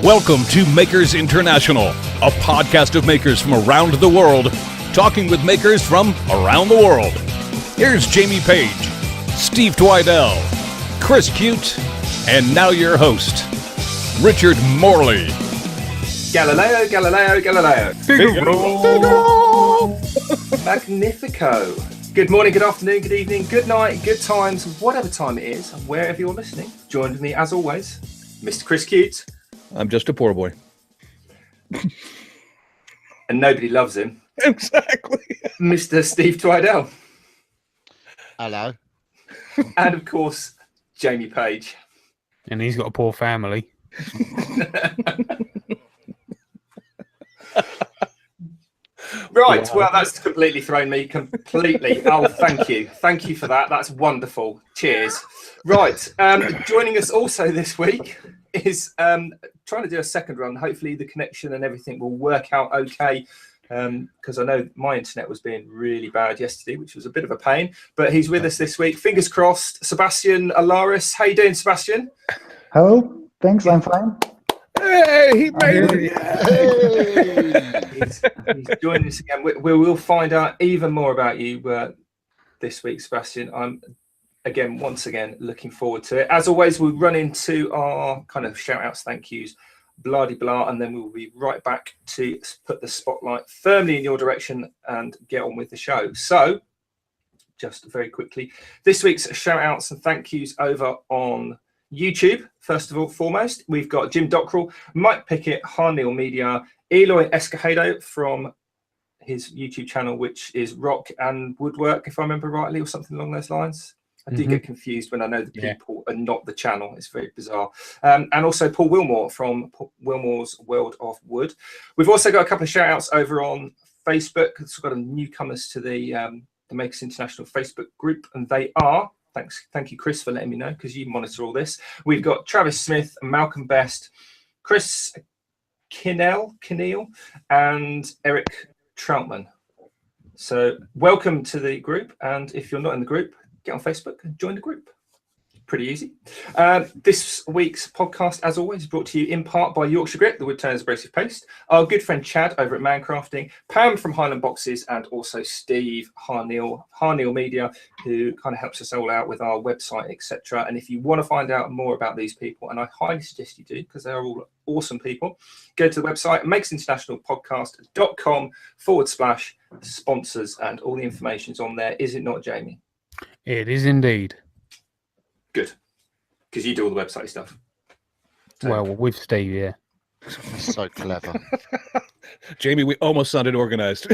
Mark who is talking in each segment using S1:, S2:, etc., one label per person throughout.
S1: Welcome to Makers International, a podcast of makers from around the world, talking with makers from around the world. Here's Jamie Page, Steve Twidell, Chris Cute, and now your host, Richard Morley.
S2: Galileo, Galileo, Galileo.
S1: Figaro.
S2: Magnifico. Good morning, good afternoon, good evening, good night, good times, whatever time it is, wherever you're listening. Joined with me, as always, Mr. Chris Cute.
S1: I'm just a poor boy.
S2: And nobody loves him.
S1: Exactly.
S2: Mr. Steve Twidell.
S3: Hello.
S2: And of course, Jamie Page.
S4: And he's got a poor family.
S2: Right, well, that's completely thrown me completely. Oh, thank you. Thank you for that. That's wonderful. Cheers. Right, joining us also this week is trying to do a second run. Hopefully the connection and everything will work out okay, because I know my internet was being really bad yesterday, which was a bit of a pain. But he's with us this week. Fingers crossed. Sebastian Ollari. How you doing, Sebastian?
S5: Hello. Thanks. I'm fine.
S1: Hey, he made it.
S2: He's joining us again. We will find out even more about you this week, Sebastian. I'm once again looking forward to it. As always, we'll run into our kind of shout outs, thank yous, blah de blah, and then we'll be right back to put the spotlight firmly in your direction and get on with the show. So just very quickly, this week's shout outs and thank yous over on YouTube. First of all, foremost, we've got Jim Dockrell, Mike Pickett, Harneal Media, Eloy Escajado from his YouTube channel, which is Rock and Woodwork, if I remember rightly, or something along those lines. I do get confused when I know the people are not the channel. It's very bizarre. And also Paul Wilmore from Wilmore's World of Wood. We've also got a couple of shout outs over on Facebook. It's got newcomers to the Makers International Facebook group, and they are, thank you, Chris, for letting me know, because you monitor all this. We've got Travis Smith, Malcolm Best, Chris Kinnell, and Eric Troutman. So welcome to the group, and if you're not in the group, get on Facebook and join the group. Pretty easy. This week's podcast, as always, is brought to you in part by Yorkshire Grit, the wood turner's abrasive paste, our good friend Chad over at Mancrafting, Pam from Highland Boxes, and also Steve Harneal Media, who kind of helps us all out with our website, etc. And if you want to find out more about these people, and I highly suggest you do, because they're all awesome people, go to the website, makesinternationalpodcast.com/sponsors, and all the information's on there. Is it not, Jamie?
S4: It is indeed.
S2: Good, because you do all the website stuff. So.
S4: Well, with Steve, yeah.
S3: That's so clever.
S1: Jamie, we almost sounded organized.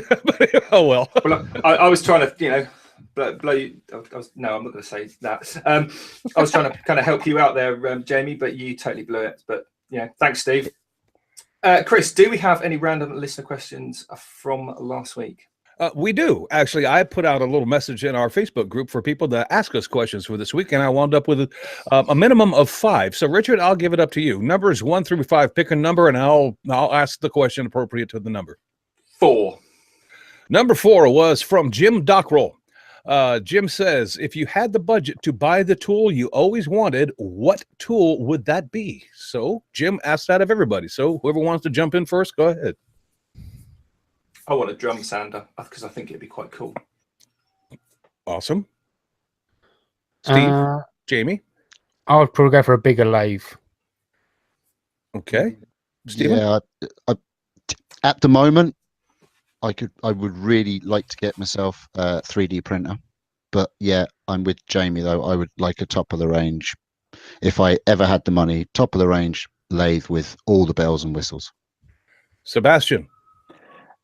S1: Oh, well.
S2: Well, I was trying to, blow you. I'm not going to say that. I was trying to kind of help you out there, Jamie, but you totally blew it. But, thanks, Steve. Chris, do we have any random listener questions from last week?
S1: We do. Actually, I put out a little message in our Facebook group for people to ask us questions for this week, and I wound up with a minimum of 5. So, Richard, I'll give it up to you. Numbers 1 through 5. Pick a number, and I'll ask the question appropriate to the number.
S2: 4.
S1: Number 4 was from Jim Dockrell. Jim says, if you had the budget to buy the tool you always wanted, what tool would that be? So, Jim asked that of everybody. So, whoever wants to jump in first, go ahead.
S2: I want a drum sander because I think it'd be quite cool.
S1: Awesome. Steve, Jamie?
S4: I would probably go for a bigger lathe.
S1: Okay. Stephen?
S3: Yeah, at the moment, I would really like to get myself a 3D printer. But yeah, I'm with Jamie though. I would like a top of the range. If I ever had the money, top of the range lathe with all the bells and whistles.
S1: Sebastian?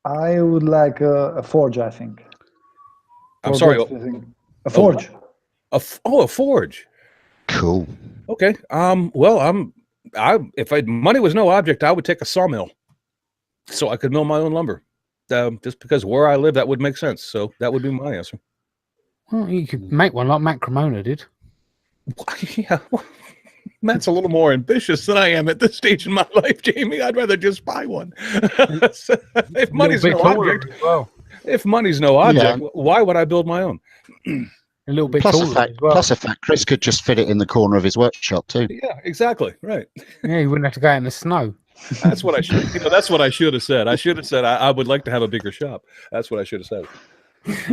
S5: I would like a forge, I think.
S1: I'm sorry.
S5: A forge.
S1: A forge.
S3: Cool.
S1: Okay. If money was no object, I would take a sawmill, so I could mill my own lumber. Just because where I live, that would make sense. So that would be my answer.
S4: Well, you could make one like Matt Cremona did.
S1: Yeah. Matt's a little more ambitious than I am at this stage in my life, Jamie. I'd rather just buy one. If money's no object, why would I build my own?
S4: A little bit
S3: Plus
S4: taller
S3: the fact,
S4: as well.
S3: plus the fact, Chris could just fit it in the corner of his workshop too.
S1: Yeah, exactly. Right.
S4: Yeah, you wouldn't have to go out in the snow.
S1: That's what I should. That's what I should have said. I should have said I would like to have a bigger shop. That's what I should have said.
S2: It's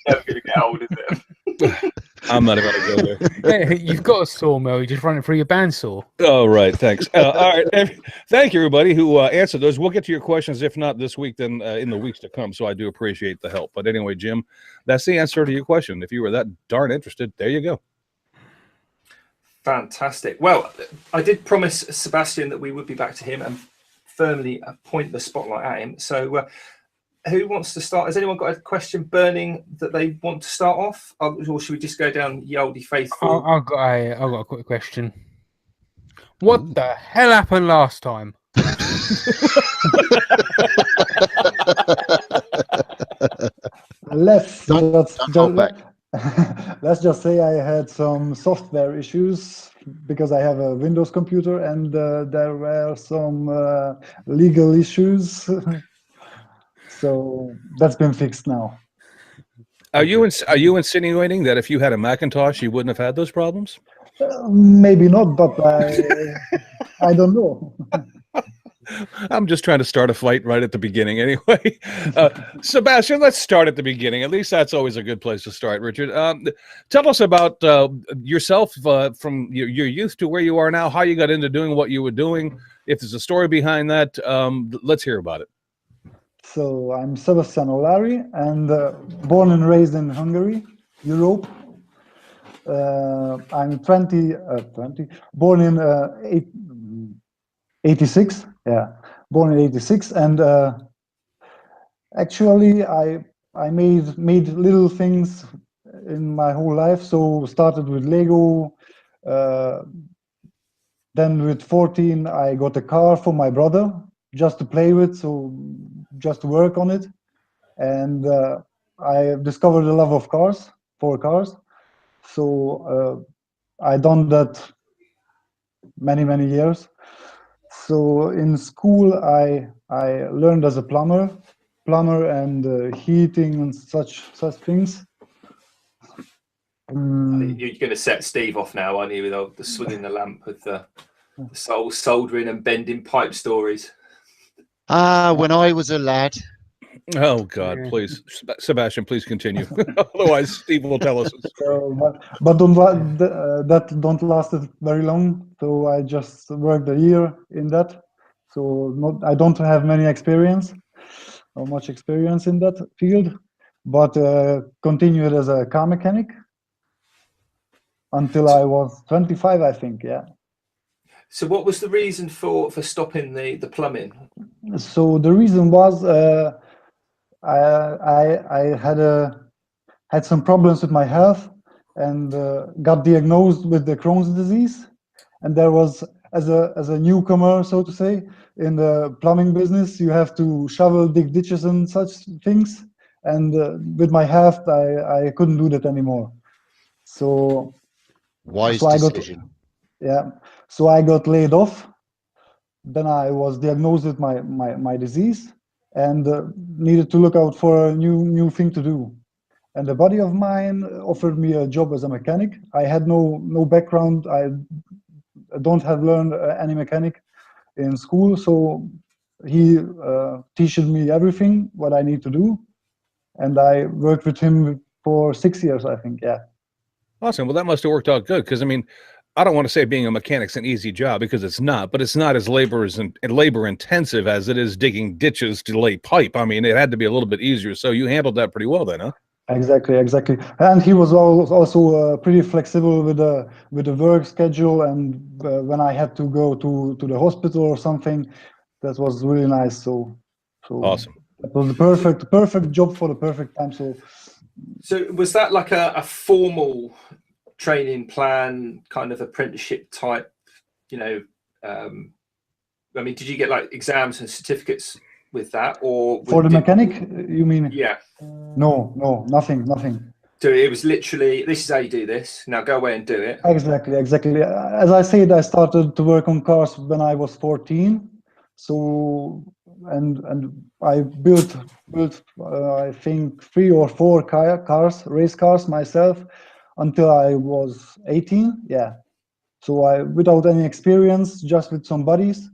S2: never going to get old, is it?
S1: I'm not about to go there.
S4: Yeah, you've got a sawmill. You just run it through your bandsaw.
S1: Oh, right. Thanks. All right. Thank you, everybody who answered those. We'll get to your questions, if not this week, then in the weeks to come. So I do appreciate the help. But anyway, Jim, that's the answer to your question. If you were that darn interested, there you go.
S2: Fantastic. Well, I did promise Sebastian that we would be back to him and firmly point the spotlight at him. So who wants to start? Has anyone got a question burning that they want to start off? Or should we just go down the oldie faithful?
S4: I've got a quick question. What the hell happened last time?
S5: Let's
S3: hold back.
S5: let's just say I had some software issues because I have a Windows computer, and there were some legal issues. So that's been fixed now.
S1: Are you insinuating that if you had a Macintosh, you wouldn't have had those problems?
S5: Maybe not, but I don't know.
S1: I'm just trying to start a fight right at the beginning anyway. Sebastian, let's start at the beginning. At least that's always a good place to start, Richard. Tell us about yourself from your youth to where you are now, how you got into doing what you were doing. If there's a story behind that, let's hear about it.
S5: So I'm Sebastian Ollari, and born and raised in Hungary, Europe. I'm 20, born in 86. Yeah, born in 86, and actually I made little things in my whole life. So started with Lego. Then with 14, I got a car for my brother just to play with, so just to work on it. And I discovered a love of cars, for cars. So I done that many years. So in school, I learned as a plumber and heating and such things.
S2: You're going to set Steve off now, aren't you, with the swinging the lamp with the soldering and bending pipe stories?
S3: When I was a lad.
S1: Oh, God, please. Sebastian, please continue. Otherwise, Steve will tell us.
S5: But that don't last very long. So I just worked a year in that. So I don't have much experience in that field, but continued as a car mechanic until I was 25, I think. Yeah.
S2: So what was the reason for stopping the plumbing?
S5: So the reason was I had some problems with my health, and got diagnosed with the Crohn's disease. And there was, as a newcomer, so to say, in the plumbing business, you have to shovel, dig ditches and such things. And with my health, I couldn't do that anymore. So
S3: wise decision.
S5: So I got laid off. Then I was diagnosed with my disease, and needed to look out for a new thing to do. And a buddy of mine offered me a job as a mechanic. I had no background. I don't have learned any mechanic in school, so he teaches me everything what I need to do, and I worked with him for 6 years, I think. Yeah.
S1: Awesome. Well, that must have worked out good, because I mean, I don't want to say being a mechanic's an easy job, because it's not, but it's not as labor intensive as it is digging ditches to lay pipe. I mean, it had to be a little bit easier. So you handled that pretty well then, huh?
S5: Exactly. And he was also pretty flexible with the work schedule, and when I had to go to the hospital or something, that was really nice. So
S1: awesome.
S5: That was the perfect job for the perfect time.
S2: So was that like a formal training plan, kind of apprenticeship type, I mean, did you get like exams and certificates with that, or
S5: for the mechanic, you mean?
S2: Yeah.
S5: No, nothing.
S2: So it was literally, this is how you do this, now go away and do it.
S5: Exactly. As I said, I started to work on cars when I was 14. So and I built I think 3 or 4 race cars myself until I was 18. Yeah. So I, without any experience, just with some buddies,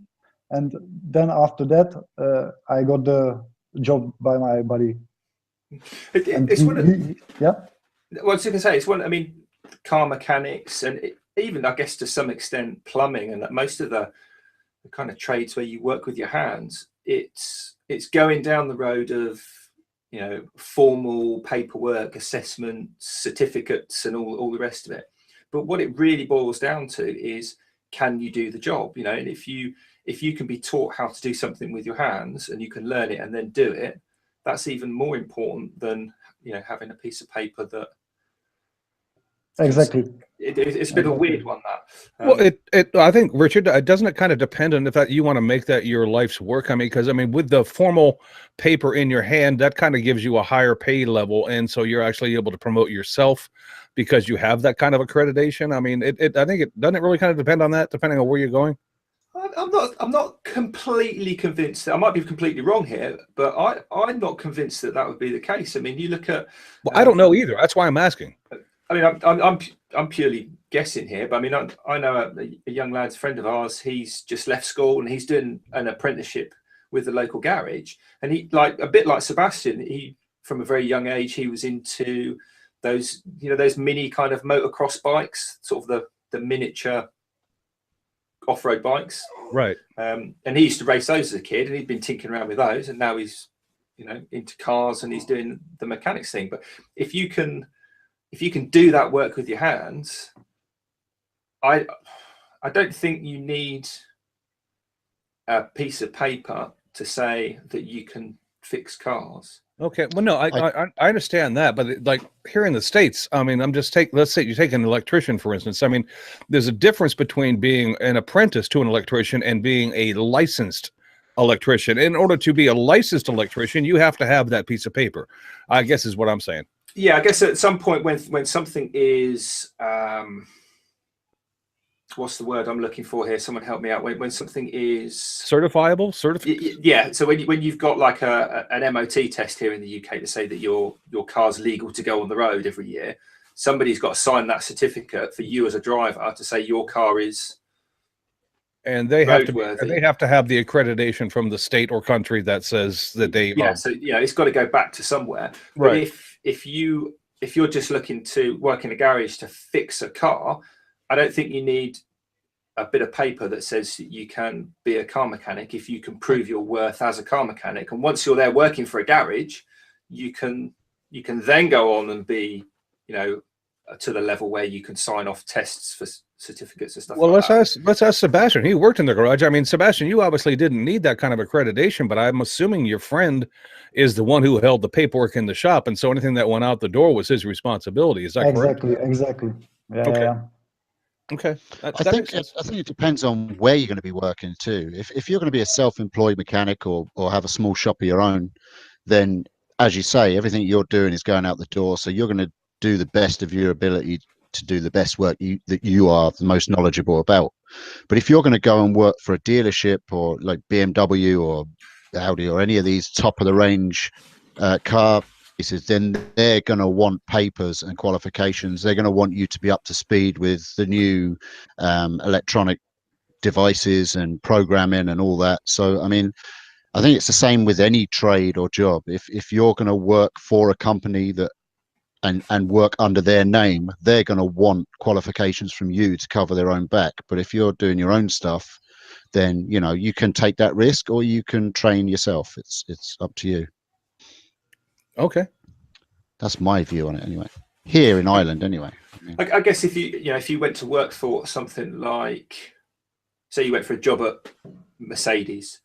S5: and then after that, I got the job by my buddy. And
S2: It's one of,
S5: yeah.
S2: well, I was going to say, it's one. I mean, car mechanics and even, I guess, to some extent, plumbing and most of the kind of trades where you work with your hands. It's going down the road of, you know, formal paperwork, assessments, certificates, and all the rest of it. But what it really boils down to is, can you do the job? You know, and if you can be taught how to do something with your hands and you can learn it and then do it, that's even more important than, you know, having a piece of paper that.
S5: Exactly.
S2: It's a bit of a weird one, that.
S1: Well, I think, Richard, doesn't it kind of depend on if that you want to make that your life's work? I mean, because with the formal paper in your hand, that kind of gives you a higher pay level, and so you're actually able to promote yourself because you have that kind of accreditation. I mean, I think it doesn't really kind of depend on that, depending on where you're going.
S2: I'm not completely convinced. I might be completely wrong here, but I'm not convinced that would be the case. I mean, you look at.
S1: Well, I don't know either. That's why I'm asking.
S2: I mean, I'm purely guessing here, but I mean, I know a young lad's friend of ours. He's just left school and he's doing an apprenticeship with the local garage. And he, like a bit like Sebastian, he from a very young age he was into those, you know, those mini kind of motocross bikes, sort of the miniature off-road bikes.
S1: Right.
S2: And he used to race those as a kid, and he'd been tinkering around with those, and now he's, you know, into cars and he's doing the mechanics thing. But if you can do that work with your hands, I don't think you need a piece of paper to say that you can fix cars.
S1: Okay. Well, no, I understand that, but like here in the States, I mean, let's say you take an electrician, for instance. I mean, there's a difference between being an apprentice to an electrician and being a licensed electrician. In order to be a licensed electrician, you have to have that piece of paper, I guess is what I'm saying.
S2: Yeah, I guess at some point when something is, what's the word I'm looking for here? Someone help me out. When something is
S1: certifiable,
S2: yeah. So when you've got like an MOT test here in the UK to say that your car's legal to go on the road every year, somebody's got to sign that certificate for you as a driver to say your car is.
S1: And they have to have the accreditation from the state or country that says that they
S2: are. So it's got to go back to somewhere.
S1: Right.
S2: But if you're just looking to work in a garage to fix a car, I don't think you need a bit of paper that says that you can be a car mechanic if you can prove your worth as a car mechanic. And once you're there working for a garage, you can then go on and be, you know, to the level where you can sign off tests for certificates and stuff.
S1: Well,
S2: like
S1: let's ask Sebastian. He worked in the garage. I mean, Sebastian, you obviously didn't need that kind of accreditation, but I'm assuming your friend is the one who held the paperwork in the shop, and so anything that went out the door was his responsibility. Is that correct?
S5: Exactly. Yeah.
S1: Okay.
S5: Yeah.
S1: Okay.
S3: I think it depends on where you're going to be working too. If you're going to be a self-employed mechanic or have a small shop of your own, then as you say, everything you're doing is going out the door. So you're going to do the best of your ability to do the best work that you are the most knowledgeable about. But if you're going to go and work for a dealership or like BMW or Audi or any of these top of the range car pieces, then they're going to want papers and qualifications. They're going to want you to be up to speed with the new electronic devices and programming and all that. So, I mean, I think it's the same with any trade or job. If you're going to work for a company that and work under their name, they're going to want qualifications from you to cover their own back. But if you're doing your own stuff, then, you know, you can take that risk or you can train yourself. It's up to you.
S1: Okay.
S3: That's my view on it anyway. Here in Ireland anyway.
S2: I guess if you went to work for something like, say you went for a job at Mercedes,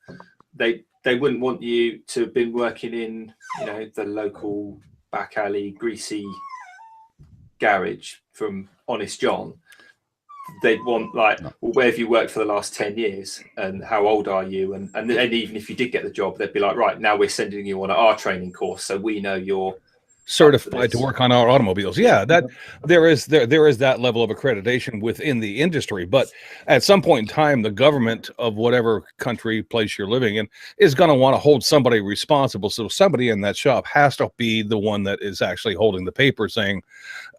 S2: they wouldn't want you to have been working in, you know, the local back alley greasy garage from Honest John. They'd want like, well, where have you worked for the last 10 years and how old are you? And even if you did get the job, they'd be like, right, now we're sending you on our training course, so we know you're
S1: certified to work on our automobiles. Yeah, that there is that level of accreditation within the industry, but at some point in time, the government of whatever country, place you're living in is going to want to hold somebody responsible. So somebody in that shop has to be the one that is actually holding the paper saying,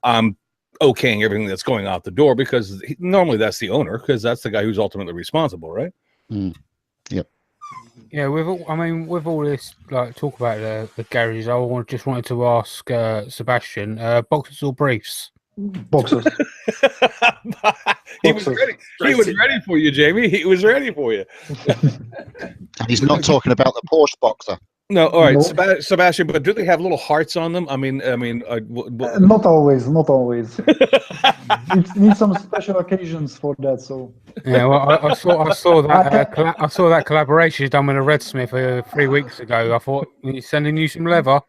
S1: I'm okaying everything that's going out the door, because normally that's the owner, because that's the guy who's ultimately responsible, right?
S3: Yep.
S4: Yeah, with all this like talk about the garages, just wanted to ask Sebastian, boxers or briefs?
S5: Boxers.
S1: He was ready. He was ready for you, Jamie. He was ready for you.
S3: And he's not talking about the Porsche Boxer.
S1: No, all right,
S5: No.
S1: Sebastian. But do they have little hearts on them? I mean,
S5: Not always. Not always. Need some special occasions for that. So
S4: Yeah, well, I saw that I saw that collaboration done with a Red Smith 3 weeks ago. I thought he's sending you some leather.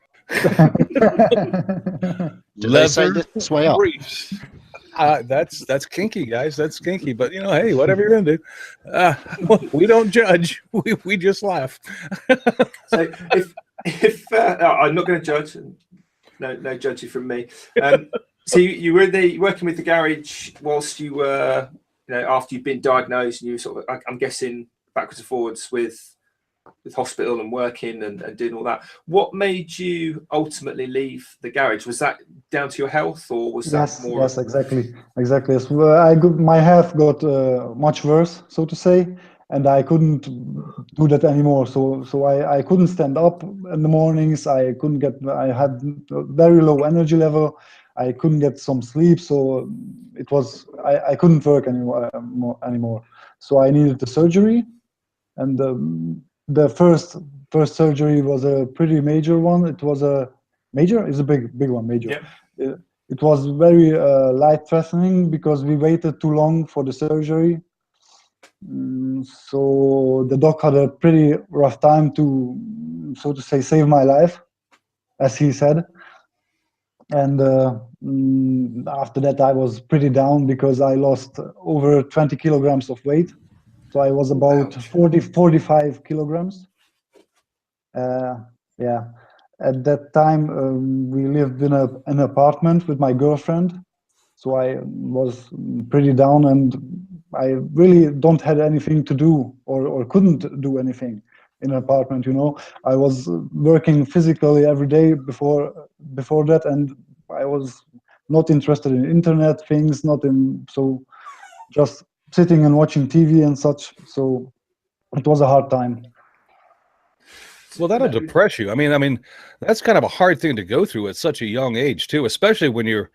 S3: Do they say this way up?
S1: briefs. That's kinky, guys. That's kinky. But hey, whatever you're into, we don't judge. We just laugh.
S2: So if I'm not going to judge, no judging from me. So you were working with the garage whilst you were, after you've been diagnosed, and you sort of, I'm guessing, backwards and forwards with hospital and working and doing all that. What made you ultimately leave the garage? Was that down to your health, or was that more?
S5: Yes, exactly. So, my health got much worse, so to say, and I couldn't do that anymore. So I couldn't stand up in the mornings. I had a very low energy level. I couldn't get some sleep, so it was I couldn't work anymore. So I needed the surgery, and the first surgery was a pretty major one. It was a major, it's a big one, major.
S2: Yeah.
S5: It was very life-threatening because we waited too long for the surgery. So the doc had a pretty rough time to, so to say, save my life, as he said. And after that, I was pretty down because I lost over 20 kilograms of weight. So I was about 45 kilograms. Yeah. At that time, we lived in an apartment with my girlfriend. So I was pretty down, and I really don't had anything to do, or couldn't do anything in an apartment. I was working physically every day before that, and I was not interested in internet things, so just sitting and watching TV and such. So it was a hard time.
S1: Well, that'll depress you. I mean, that's kind of a hard thing to go through at such a young age too, especially when you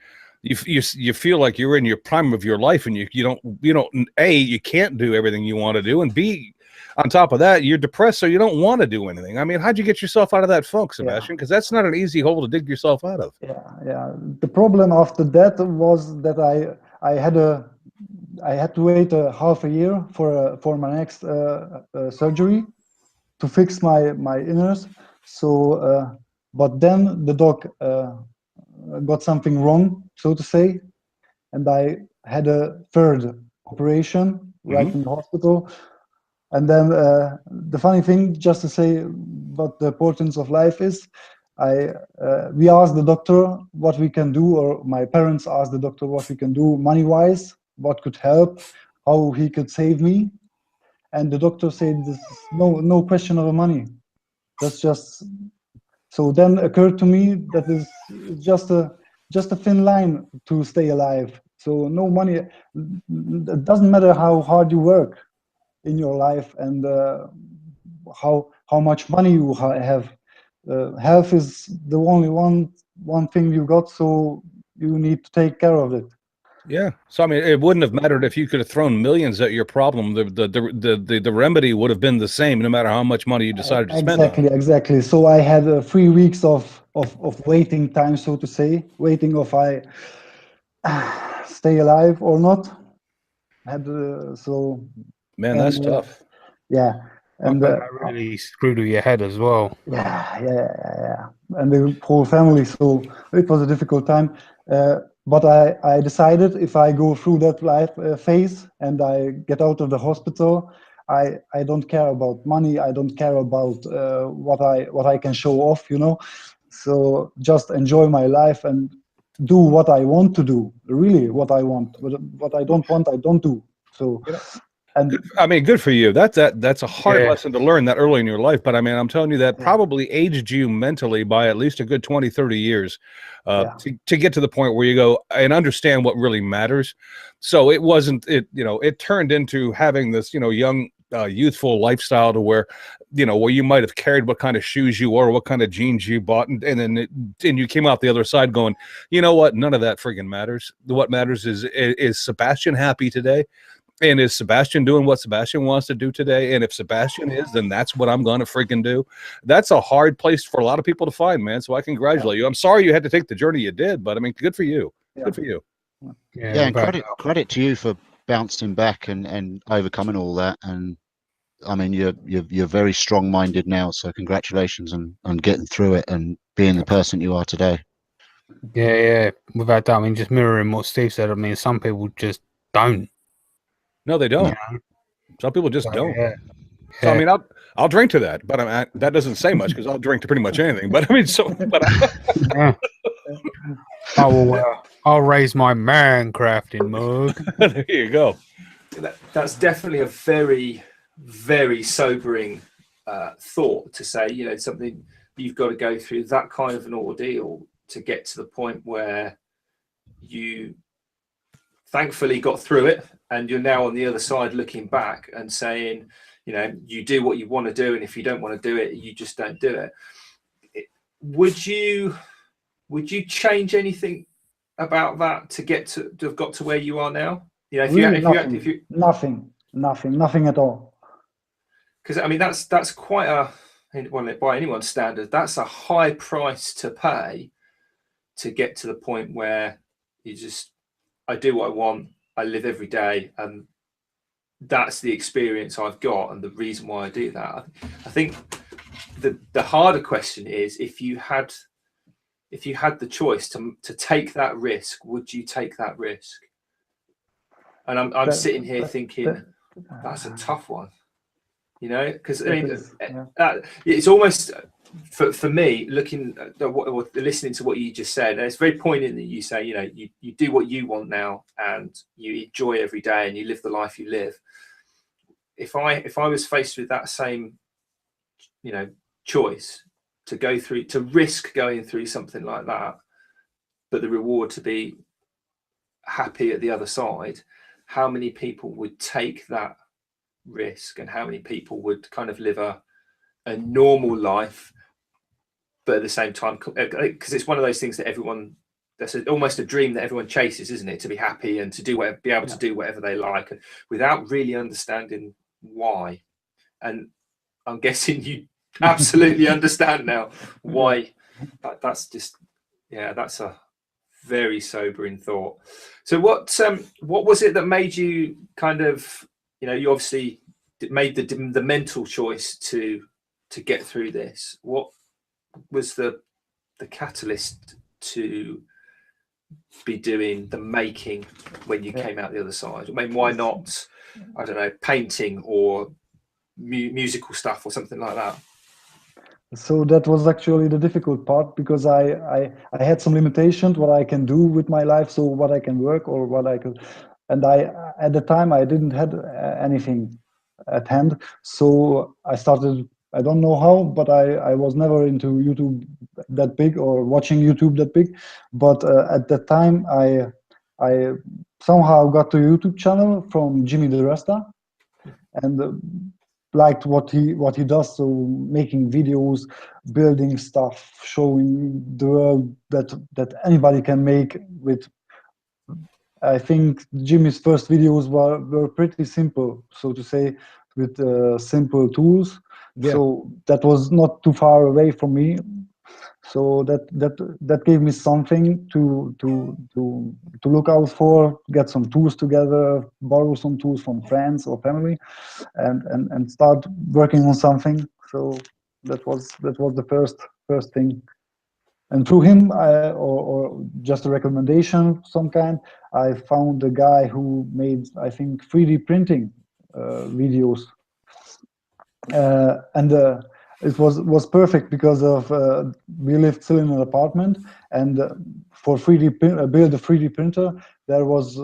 S1: feel like you're in your prime of your life, and you don't A, you can't do everything you want to do, and B, on top of that, you're depressed, so you don't want to do anything. I mean, how'd you get yourself out of that funk, Sebastian? Because that's not an easy hole to dig yourself out of.
S5: Yeah. The problem after that was that I had to wait a half a year for my next surgery to fix my inners. So, but then the doc got something wrong, so to say, and I had a third operation right in the hospital. And then the funny thing, just to say what the importance of life is, we asked the doctor what we can do, or my parents asked the doctor what we can do money-wise, what could help, how he could save me. And the doctor said, "This is no question of money. That's just." So then occurred to me that is just a thin line to stay alive. So no money. It doesn't matter how hard you work in your life and how much money you have. Health is the only one thing you got, so you need to take care of it.
S1: Yeah. So I mean, it wouldn't have mattered if you could have thrown millions at your problem. The remedy would have been the same, no matter how much money you decided to spend on it.
S5: Exactly. So I had 3 weeks of waiting time, so to say, waiting if I stay alive or not.
S1: Man, that's tough.
S5: Yeah. And
S4: that really screwed with your head as well.
S5: Yeah. And the whole family. So it was a difficult time. But I decided if I go through that life phase and I get out of the hospital, I don't care about money. I don't care about what I can show off. So just enjoy my life and do what I want to do, really what I want. What I don't want, I don't do. So, and
S1: I mean, good for you. That's a hard lesson to learn that early in your life. But I mean, I'm telling you that probably aged you mentally by at least a good 20, 30 years to get to the point where you go and understand what really matters. So it wasn't, it turned into having this, young, youthful lifestyle to where, where you might have carried what kind of shoes you wore, what kind of jeans you bought. And then you came out the other side going, you know what? None of that friggin' matters. What matters is Sebastian happy today? And is Sebastian doing what Sebastian wants to do today? And if Sebastian is, then that's what I'm going to freaking do. That's a hard place for a lot of people to find, man. So I congratulate you. I'm sorry you had to take the journey you did, but I mean, good for you. Good for you.
S3: Yeah, and credit to you for bouncing back and overcoming all that. And I mean, you're very strong-minded now. So congratulations on getting through it and being the person you are today.
S4: Yeah. Without that, I mean, just mirroring what Steve said. I mean, some people just don't.
S1: No, they don't.
S4: Yeah.
S1: Some people just don't.
S4: Yeah.
S1: So I mean, I'll drink to that, but that doesn't say much because I'll drink to pretty much anything. But I mean,
S4: I'll raise my man crafting mug.
S1: There you go.
S2: That's definitely a very, very sobering thought to say. Something you've got to go through that kind of an ordeal to get to the point where you thankfully got through it. And you're now on the other side looking back and saying, you do what you want to do. And if you don't want to do it, you just don't do it. Would you change anything about that to have got to where you are now?
S5: Nothing at all.
S2: Because I mean, that's quite by anyone's standard, that's a high price to pay to get to the point where I do what I want. I live every day, and that's the experience I've got, and the reason why I do that. I think the harder question is if you had the choice to take that risk, would you take that risk? And I'm sitting here thinking that's a tough one, because I mean, it's almost for me looking at listening to what you just said, and it's very poignant that you say you do what you want now and you enjoy every day and you live the life you live. If I was faced with that same choice to risk going through something like that, but the reward to be happy at the other side, how many people would take that risk, and how many people would kind of live a normal life, but at the same time, because it's one of those things that that's almost a dream that everyone chases, isn't it? To be happy and to be able to do whatever they like, and without really understanding why. And I'm guessing you absolutely understand now why. That's a very sobering thought. So what was it that made you kind of, you obviously made the mental choice to get through this? What was the catalyst to be doing the making when you came out the other side? I mean, why not, I don't know, painting or musical stuff or something like that?
S5: So that was actually the difficult part, because I had some limitations what I can do with my life, so what I can work or what I could, and at the time I didn't have anything at hand, so I started. I don't know how, but I was never into YouTube that big or watching YouTube that big, but at that time I somehow got to a YouTube channel from Jimmy DeResta, and liked what he does. So making videos, building stuff, showing the world that anybody can make with. I think Jimmy's first videos were pretty simple, so to say, with simple tools.
S1: Yeah.
S5: So that was not too far away from me. So that gave me something to look out for, get some tools together, borrow some tools from friends or family, and start working on something. So that was the first thing. And through him, or just a recommendation of some kind, I found a guy who made, I think, 3D printing videos, and it was perfect because of we lived still in an apartment, and for build a 3D printer, there was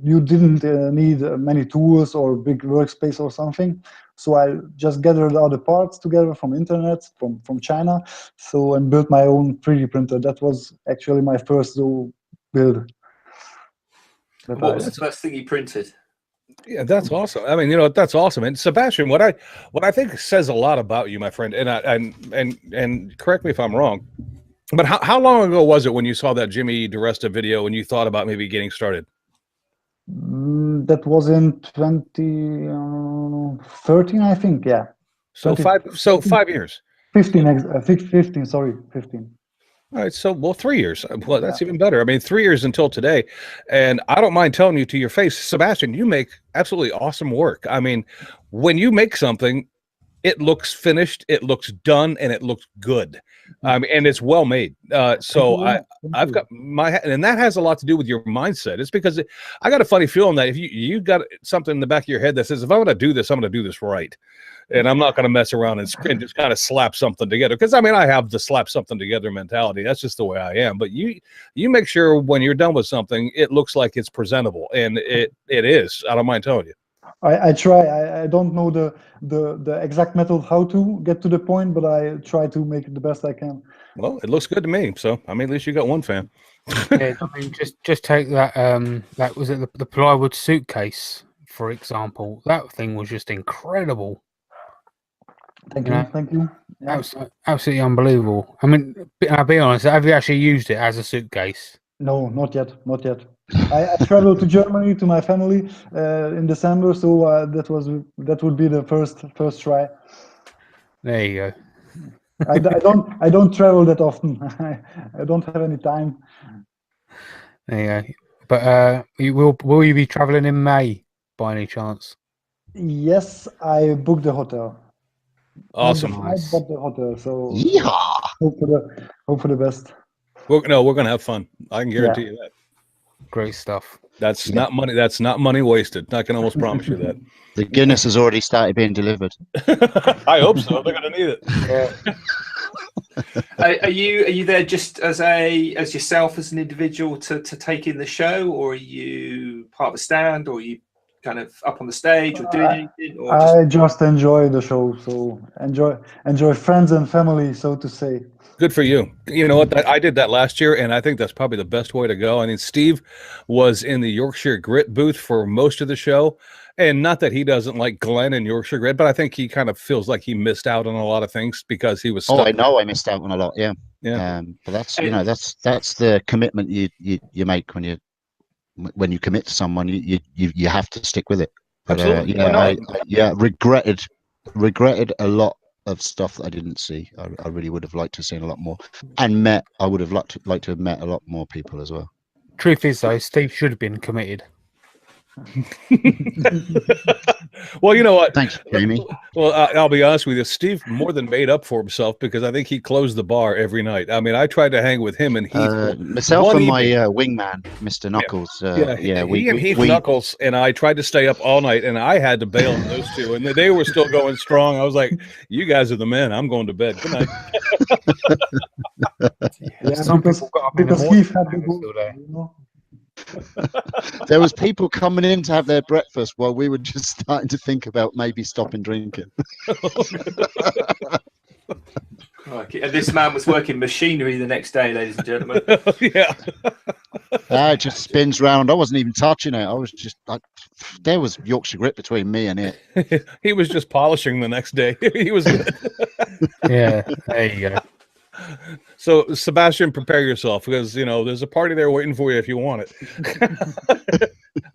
S5: you didn't need many tools or big workspace or something. So I just gathered all the parts together from internet, from China, and built my own 3D printer. That was actually my first build.
S2: What was the first thing you printed?
S1: Yeah, that's awesome. I mean, that's awesome. And Sebastian, what I think says a lot about you, my friend, and correct me if I'm wrong, but how long ago was it when you saw that Jimmy DiResta video and you thought about maybe getting started?
S5: That was in 2013, I think. Yeah.
S1: So 5 years.
S5: 15. Sorry, 15.
S1: All right, so 3 years. Well, that's even better. I mean, 3 years until today, and I don't mind telling you to your face, Sebastian, you make absolutely awesome work. I mean, when you make something, it looks finished, it looks done, and it looks good. And it's well made. So I've got and that has a lot to do with your mindset. It's because I got a funny feeling that if you got something in the back of your head that says, if I'm going to do this, I'm going to do this right. And I'm not going to mess around and just kind of slap something together. Because, I mean, I have the slap something together mentality. That's just the way I am. But you make sure when you're done with something, it looks like it's presentable. And it is. I don't mind telling you.
S5: I try. I don't know the exact method how to get to the point, but I try to make it the best I can.
S1: Well, it looks good to me. So, I mean, at least you got one fan.
S4: Yeah, I mean, just take that. That was it. The plywood suitcase, for example. That thing was just incredible.
S5: Thank you.
S4: Yeah. Absolutely unbelievable. I mean, I'll be honest. Have you actually used it as a suitcase?
S5: No, not yet. I traveled to Germany to my family in December, so that would be the first try.
S4: There you go.
S5: I don't travel that often. I don't have any time.
S4: There you go. But will you be traveling in May by any chance?
S5: Yes, I booked the hotel.
S1: Awesome.
S5: I booked the hotel, so
S3: Yeah.
S5: hope for the best.
S1: We're going to have fun. I can guarantee you that.
S4: Great stuff.
S1: That's not money. That's not money wasted. I can almost promise you that.
S3: The Guinness has already started being delivered.
S1: I hope so. They're going to need it.
S5: Yeah.
S2: Are you there just as yourself as an individual to take in the show, or are you part of a stand, or are you kind of up on the stage or doing anything? Or
S5: I just enjoy the show, so enjoy friends and family, so to say.
S1: Good for you. You know what? I did that last year, and I think that's probably the best way to go. I mean, Steve was in the Yorkshire Grit booth for most of the show, and not that he doesn't like Glenn and Yorkshire Grit, but I think he kind of feels like he missed out on a lot of things because he was.
S3: I know I missed out on a lot. Yeah. But that's that's the commitment you make when you commit to someone. You have to stick with it. But regretted a lot of stuff that I didn't see. I really would have liked to have seen a lot more, and I would have liked to have met a lot more people as well.
S4: Truth is, though, Steve should have been committed.
S1: Well, you know what?
S3: Thanks, Jamie.
S1: Well, I'll be honest with you. Steve more than made up for himself because I think he closed the bar every night. I mean, I tried to hang with him and Heath.
S3: Myself and my wingman, Mr. Knuckles.
S1: He and Heath Knuckles and I tried to stay up all night, and I had to bail on those two, and they were still going strong. I was like, "You guys are the men. I'm going to bed. Good night."
S5: Because Heath had the goal, you know?
S3: There was people coming in to have their breakfast while we were just starting to think about maybe stopping drinking.
S2: And this man was working machinery the next day, ladies and gentlemen.
S1: Yeah.
S3: It just spins round. I wasn't even touching it. I was just there was Yorkshire Grit between me and it.
S1: He was just polishing the next day. He was good.
S4: Yeah, there you go.
S1: So, Sebastian, prepare yourself because there's a party there waiting for you if you want it.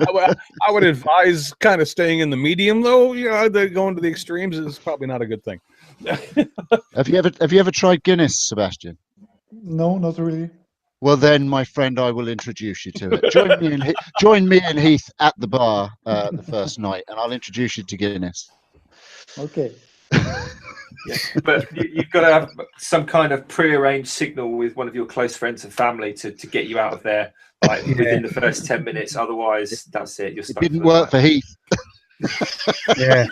S1: I would advise kind of staying in the medium, though. Going to the extremes is probably not a good thing.
S3: Have you ever tried Guinness, Sebastian?
S5: No, not really.
S3: Well, then, my friend, I will introduce you to it. Join me and Heath at the bar the first night, and I'll introduce you to Guinness.
S5: Okay.
S2: Yeah, but you've got to have some kind of pre-arranged signal with one of your close friends and family to get you out of there within the first 10 minutes. Otherwise, that's it. You're stuck.
S3: It didn't work for Heath.
S4: Yeah.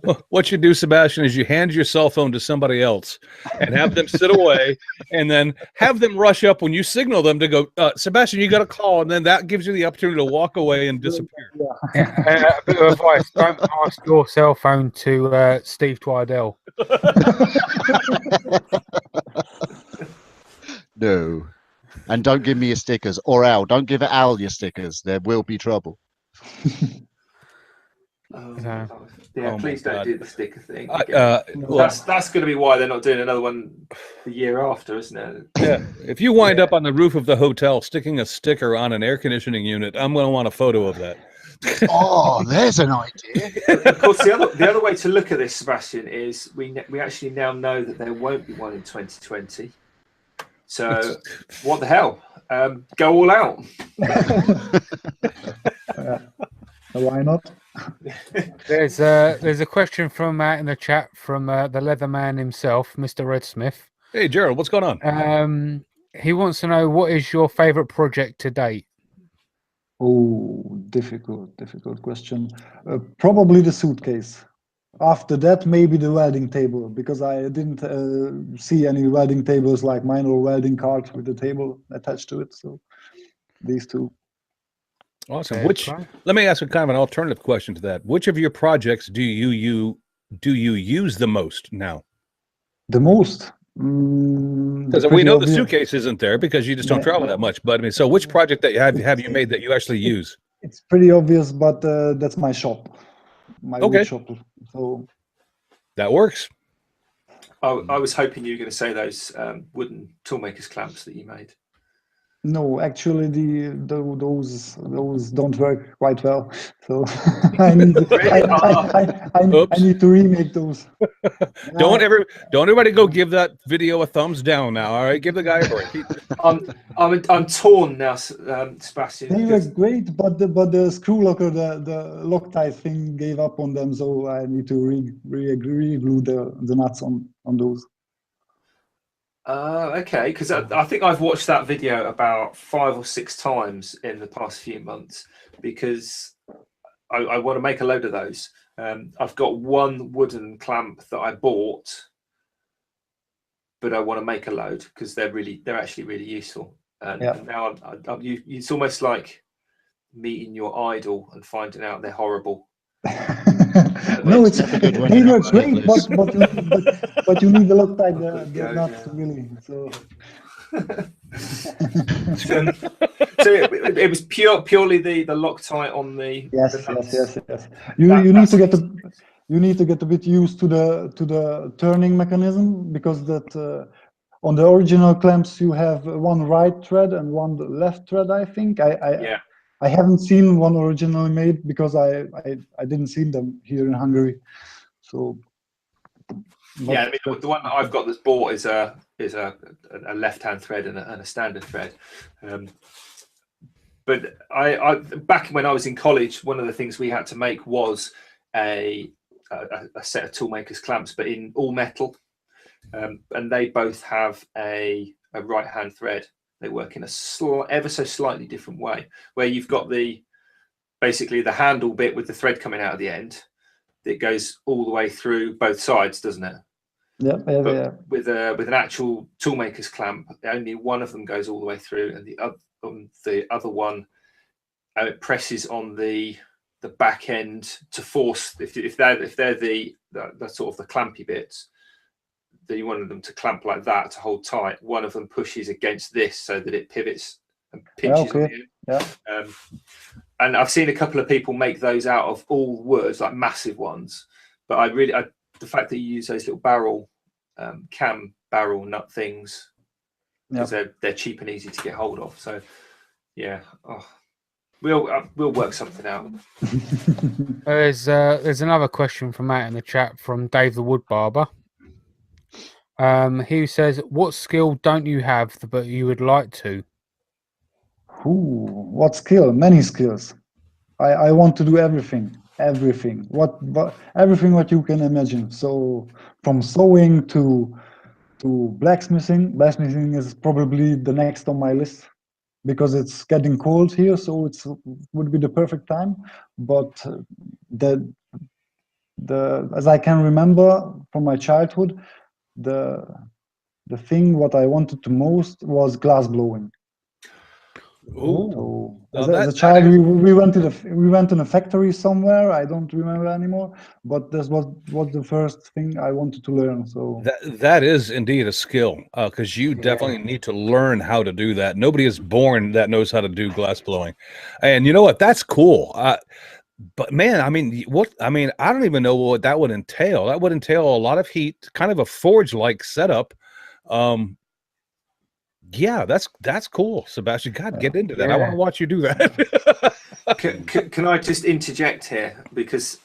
S1: Well, what you do, Sebastian, is you hand your cell phone to somebody else and have them sit away, and then have them rush up when you signal them to go, Sebastian, you got a call, and then that gives you the opportunity to walk away and disappear.
S4: Yeah. A bit of advice: don't pass your cell phone to Steve Twidell.
S3: No. And don't give me your stickers. Or Al. Don't give Al your stickers. There will be trouble.
S2: Yeah,
S1: Oh my
S2: please don't
S1: God.
S2: do the sticker thing.
S1: Well,
S2: That's going to be why they're not doing another one the year after, isn't it?
S1: yeah, if you wind up on the roof of the hotel sticking a sticker on an air conditioning unit, I'm going to want a photo of that.
S3: Oh, there's an idea.
S2: Of course, the other way to look at this, Sebastian, is we actually now know that there won't be one in 2020. So what the hell? Go all out.
S5: Why not?
S4: There's a question from Matt in the chat from the Leatherman himself, Mr. Redsmith.
S1: Hey, Gerald, what's going on?
S4: He wants to know, what is your favorite project to date?
S5: Oh, difficult question. Probably the suitcase. After that, maybe the welding table, because I didn't see any welding tables like mine, or welding cart with the table attached to it. So these two.
S1: Awesome. Let me ask a kind of an alternative question to that. Which of your projects do you use the most now?
S5: The most?
S1: Because we know the suitcase isn't there because you just don't travel that much. But I mean, so which project that have you made that you actually use?
S5: It's pretty obvious, but that's my shop, my wood shop. So
S1: that works.
S2: I was hoping you were going to say those wooden toolmaker's clamps that you made.
S5: No, actually, those don't work quite well. So I need to remake those.
S1: Don't everybody go give that video a thumbs down now. All right, give the guy a break.
S2: I'm torn now, Sebastian.
S5: They were great, but the screw locker, the Loctite thing gave up on them, so I need to re-glue the nuts on those.
S2: Okay, because I think I've watched that video about 5 or 6 times in the past few months, because I want to make a load of those. I've got one wooden clamp that I bought, but I want to make a load because they're actually really useful. And now it's almost like meeting your idol and finding out they're horrible.
S5: No, they were great, but you need a lot of nuts, really. So,
S2: so it was purely the Loctite on the
S5: yes.
S2: the nuts.
S5: You need to get a bit used to the turning mechanism, because that on the original clamps you have one right thread and one left thread. I think I haven't seen one originally made because I didn't see them here in Hungary. So
S2: yeah, I mean, the one that I've got that's bought is a left-hand thread and a standard thread. But I back when I was in college, one of the things we had to make was a set of toolmaker's clamps, but in all metal, and they both have a right-hand thread. They work in a ever so slightly different way, where you've got basically the handle bit with the thread coming out of the end that goes all the way through both sides, doesn't it?
S5: Yeah.
S2: With an actual toolmaker's clamp, only one of them goes all the way through, and the other one it presses on the back end to force. If they're the sort of the clampy bits, that you wanted them to clamp like that to hold tight, one of them pushes against this so that it pivots and pinches on you.
S5: Yeah.
S2: And I've seen a couple of people make those out of all wood, like massive ones. But the fact that you use those little barrel, cam barrel nut things, because they're cheap and easy to get hold of. So yeah, we'll work something out.
S4: There's another question from Matt in the chat from Dave the Wood Barber. He says, what skill don't you have but you would like to?
S5: What skill? Many skills. I want to do everything. Everything what you can imagine. So from sewing to blacksmithing. Blacksmithing is probably the next on my list. because it's getting cold here, so it would be the perfect time. But the as I can remember from my childhood, the thing what I wanted the most was glass blowing.
S1: Ooh.
S5: So
S1: Now
S5: as a
S1: that
S5: child,
S1: is-
S5: we went in a factory somewhere. I don't remember anymore, but this was the first thing I wanted to learn. So
S1: That is indeed a skill, because you definitely need to learn how to do that. Nobody is born that knows how to do glass blowing, and you know what? That's cool. But man, I mean, I don't even know what that would entail. That would entail a lot of heat, kind of a forge-like setup. Yeah, that's cool, Sebastian. God, get into that. I want to watch you do that.
S2: Can I just interject here, because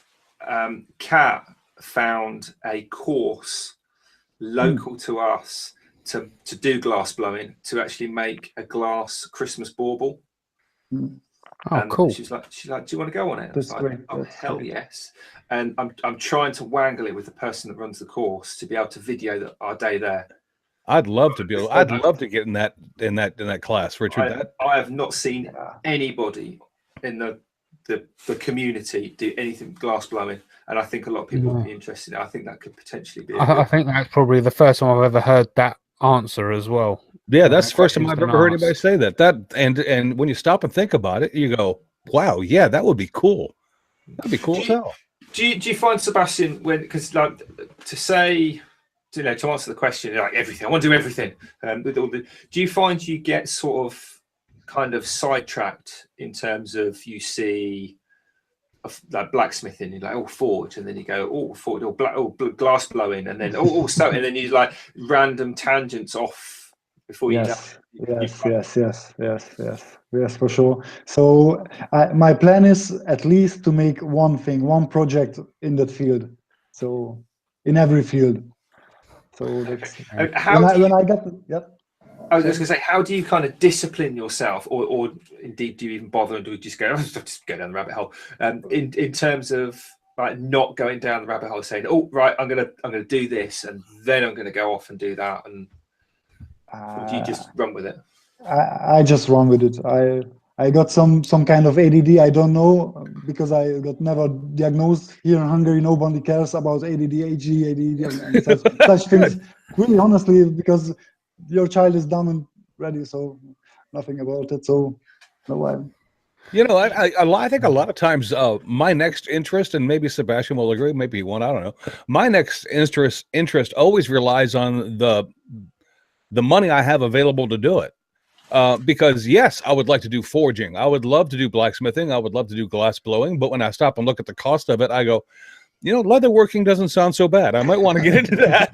S2: Kat found a course local to us to do glass blowing, to actually make a glass Christmas bauble.
S4: Oh, cool.
S2: She's like, do you want to go on it?
S5: That's
S2: like,
S5: great.
S2: oh,
S5: That's
S2: hell
S5: great.
S2: yes. And I'm trying to wangle it with the person that runs the course to be able to video our day there.
S1: I'd love to be able. I'd love to get in that class, Richard.
S2: I have not seen anybody in the community do anything glass blowing, and I think a lot of people would be interested in it. I think that could potentially be.
S4: I think that's probably the first time I've ever heard that answer as well.
S1: Yeah, that's the first time I've
S4: question's
S1: ever heard
S4: been
S1: anybody say that. And when you stop and think about it, you go, "Wow, yeah, that would be cool. That'd be cool as hell."
S2: Do you find, Sebastian, because like to say, to answer the question, like everything, I want to do everything. Do you find you get sort of kind of sidetracked in terms of, you see like blacksmithing, you're like, oh, forge, and then you go, oh, forge, or glass blowing, and then so, and then you like random tangents off before
S5: yes, for sure. So my plan is at least to make one project in that field. So in every field. So that's when I get
S2: I was just going to say, how do you kind of discipline yourself, or indeed do you even bother, and do you just go, just go down the rabbit hole? In terms of like not going down the rabbit hole, saying, "Oh, right, I'm gonna do this, and then I'm gonna go off and do that," and or do you just run with it?
S5: I just run with it. I got some kind of ADD. I don't know, because I got never diagnosed. Here in Hungary, nobody cares about ADD, and such things. Really, honestly, because your child is dumb and ready, so nothing about it. So no,
S1: I think a lot of times my next interest, and maybe Sebastian will agree, maybe he won't, I don't know. My next interest always relies on the money I have available to do it. Because yes, I would like to do forging. I would love to do blacksmithing. I would love to do glass blowing. But when I stop and look at the cost of it, I go, leatherworking doesn't sound so bad. I might want to get into that.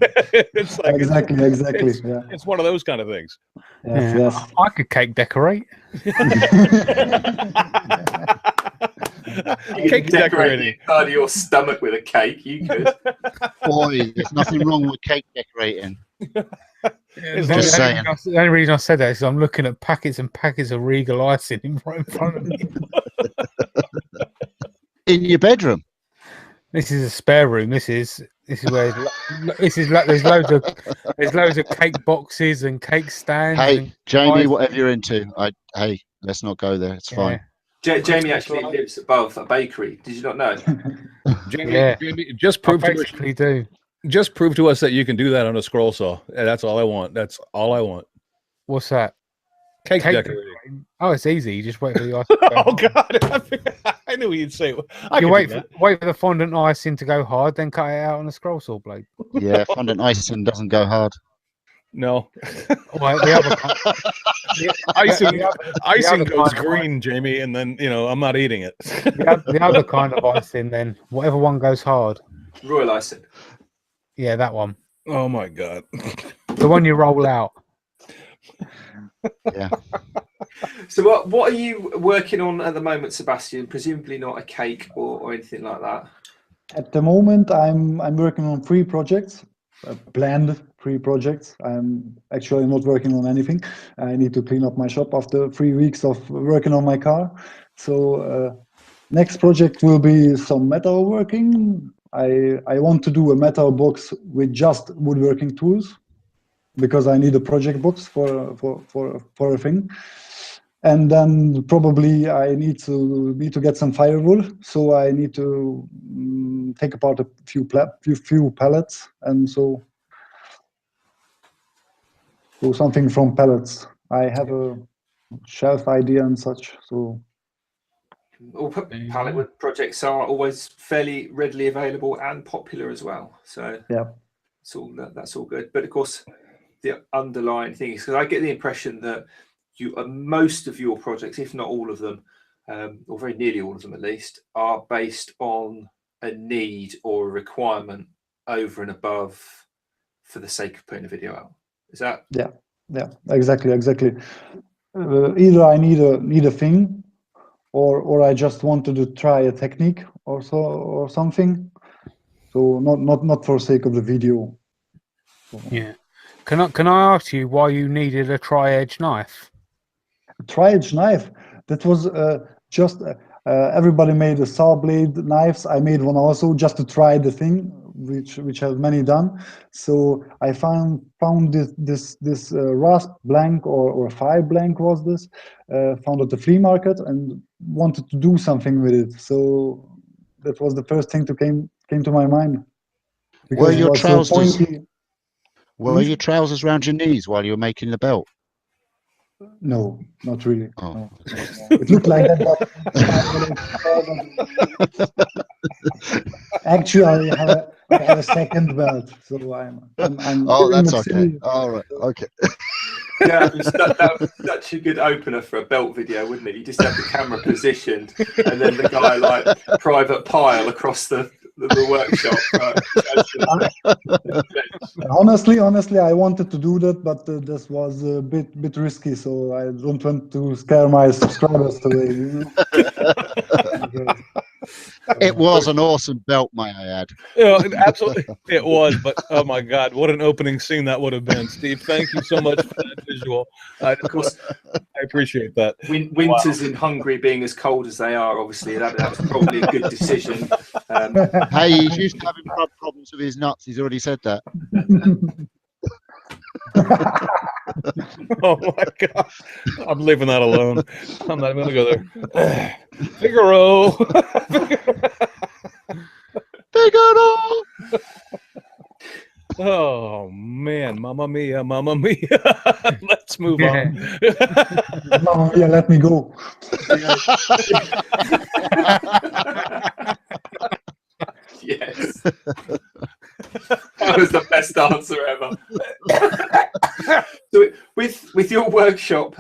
S1: It's like
S5: exactly.
S1: It's one of those kind of things.
S5: Yes.
S4: I could cake decorate.
S2: Cake decorating inside of your stomach with a cake. You could.
S3: Boy, there's nothing wrong with cake decorating.
S4: The only reason I said that is I'm looking at packets and packets of Regal icing right in front of me.
S3: In your bedroom.
S4: This is a spare room. This is where there's loads of cake boxes and cake stands.
S3: Hey, Jamie, whatever you're into, hey, let's not go there. It's fine.
S2: Jamie actually lives above a bakery. Did you not know?
S1: Jamie, just prove to us that you can do that on a scroll saw. That's all I want. That's all I want.
S4: What's that?
S1: Cake decorating.
S4: Oh, it's easy. You just wait for the ice.
S1: Oh God! I knew you'd say.
S4: You wait for the fondant icing to go hard, then cut it out on a scroll saw blade.
S3: Yeah, fondant icing doesn't go hard.
S1: No.
S4: Well, the
S1: icing goes green, Jamie, and then I'm not eating it.
S4: The other kind of icing, then whatever one goes hard.
S2: Royal icing.
S4: Yeah, that one.
S1: Oh my God.
S4: The one you roll out.
S3: Yeah.
S2: So what are you working on at the moment, Sebastian? Presumably not a cake or anything like that.
S5: At the moment, I'm working on 3 projects, planned 3 projects. I'm actually not working on anything. I need to clean up my shop after 3 weeks of working on my car. So next project will be some metal working. I want to do a metal box with just woodworking tools, because I need a project box for a thing. and then probably I need to get some firewood. So I need to take apart a few pellets, and so something from pellets. I have a shelf idea and such. So
S2: All pallet wood projects are always fairly readily available and popular as well. So
S5: yeah,
S2: that's all good. But of course, the underlying thing is, because I get the impression that most of your projects, if not all of them, or very nearly all of them at least, are based on a need or a requirement over and above for the sake of putting a video out. Is that?
S5: Yeah, exactly. Either I need a thing, or I just wanted to try a technique or something. So not for sake of the video.
S4: Yeah. Can I ask you why you needed a tri-edge knife?
S5: Tri-edge knife. That was just everybody made a saw blade knives. I made one also just to try the thing, which have many done. So I found this rasp blank or fire blank was this found at the flea market and wanted to do something with it. So that was the first thing to came to my mind.
S3: Were
S5: Because it
S3: your
S5: was so
S3: trousers?
S5: pointy.
S3: Were your trousers around your knees while you were making the belt?
S5: No, not really.
S3: Oh.
S5: No. It looked like that, but actually, I have a second belt, so I'm
S3: Oh,
S5: living
S3: that's
S5: the
S3: okay.
S5: city.
S3: All right. Okay.
S2: Yeah, that was such a good opener for a belt video, wouldn't it? You just have the camera positioned, and then the guy like private pile across the workshop.
S5: Honestly, I wanted to do that, but this was a bit risky, so I don't want to scare my subscribers today. You know?
S3: It was an awesome belt, may I add.
S1: Yeah, absolutely, it was. But oh my God, what an opening scene that would have been, Steve. Thank you so much for that visual.
S2: Of course,
S1: I appreciate that.
S2: Winters in Hungary being as cold as they are, obviously that was probably a good decision.
S3: Hey, he's used to having problems with his nuts. He's already said that.
S1: Oh my God, I'm leaving that alone. I'm not even gonna go there. Figaro.
S3: Figaro.
S1: Oh man, mamma mia, mamma mia. Let's move on.
S5: Mamma mia, let me go.
S2: Yes. That was the best answer ever. So with your workshop,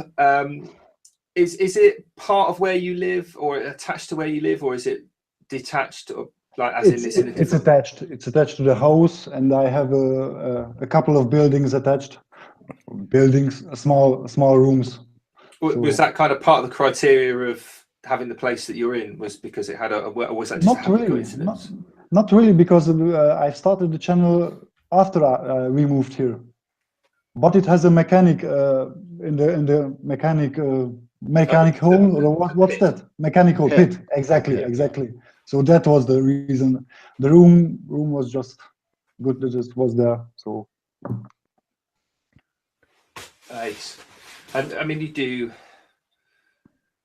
S2: is it part of where you live or attached to where you live, or is it detached, or like as in
S5: it's attached. It's attached to the house, and I have a couple of buildings attached. Buildings, small rooms.
S2: Was that kind of part of the criteria of having the place that you're in, was because it had or was that just
S5: Not
S2: a
S5: really.
S2: coincidence?
S5: Not really, because I started the channel after we moved here. But it has a mechanic in the mechanic hole, or what's that? Mechanical pit. Exactly. So that was the reason. The room was just good that it was there. So
S2: Nice. And I mean, you do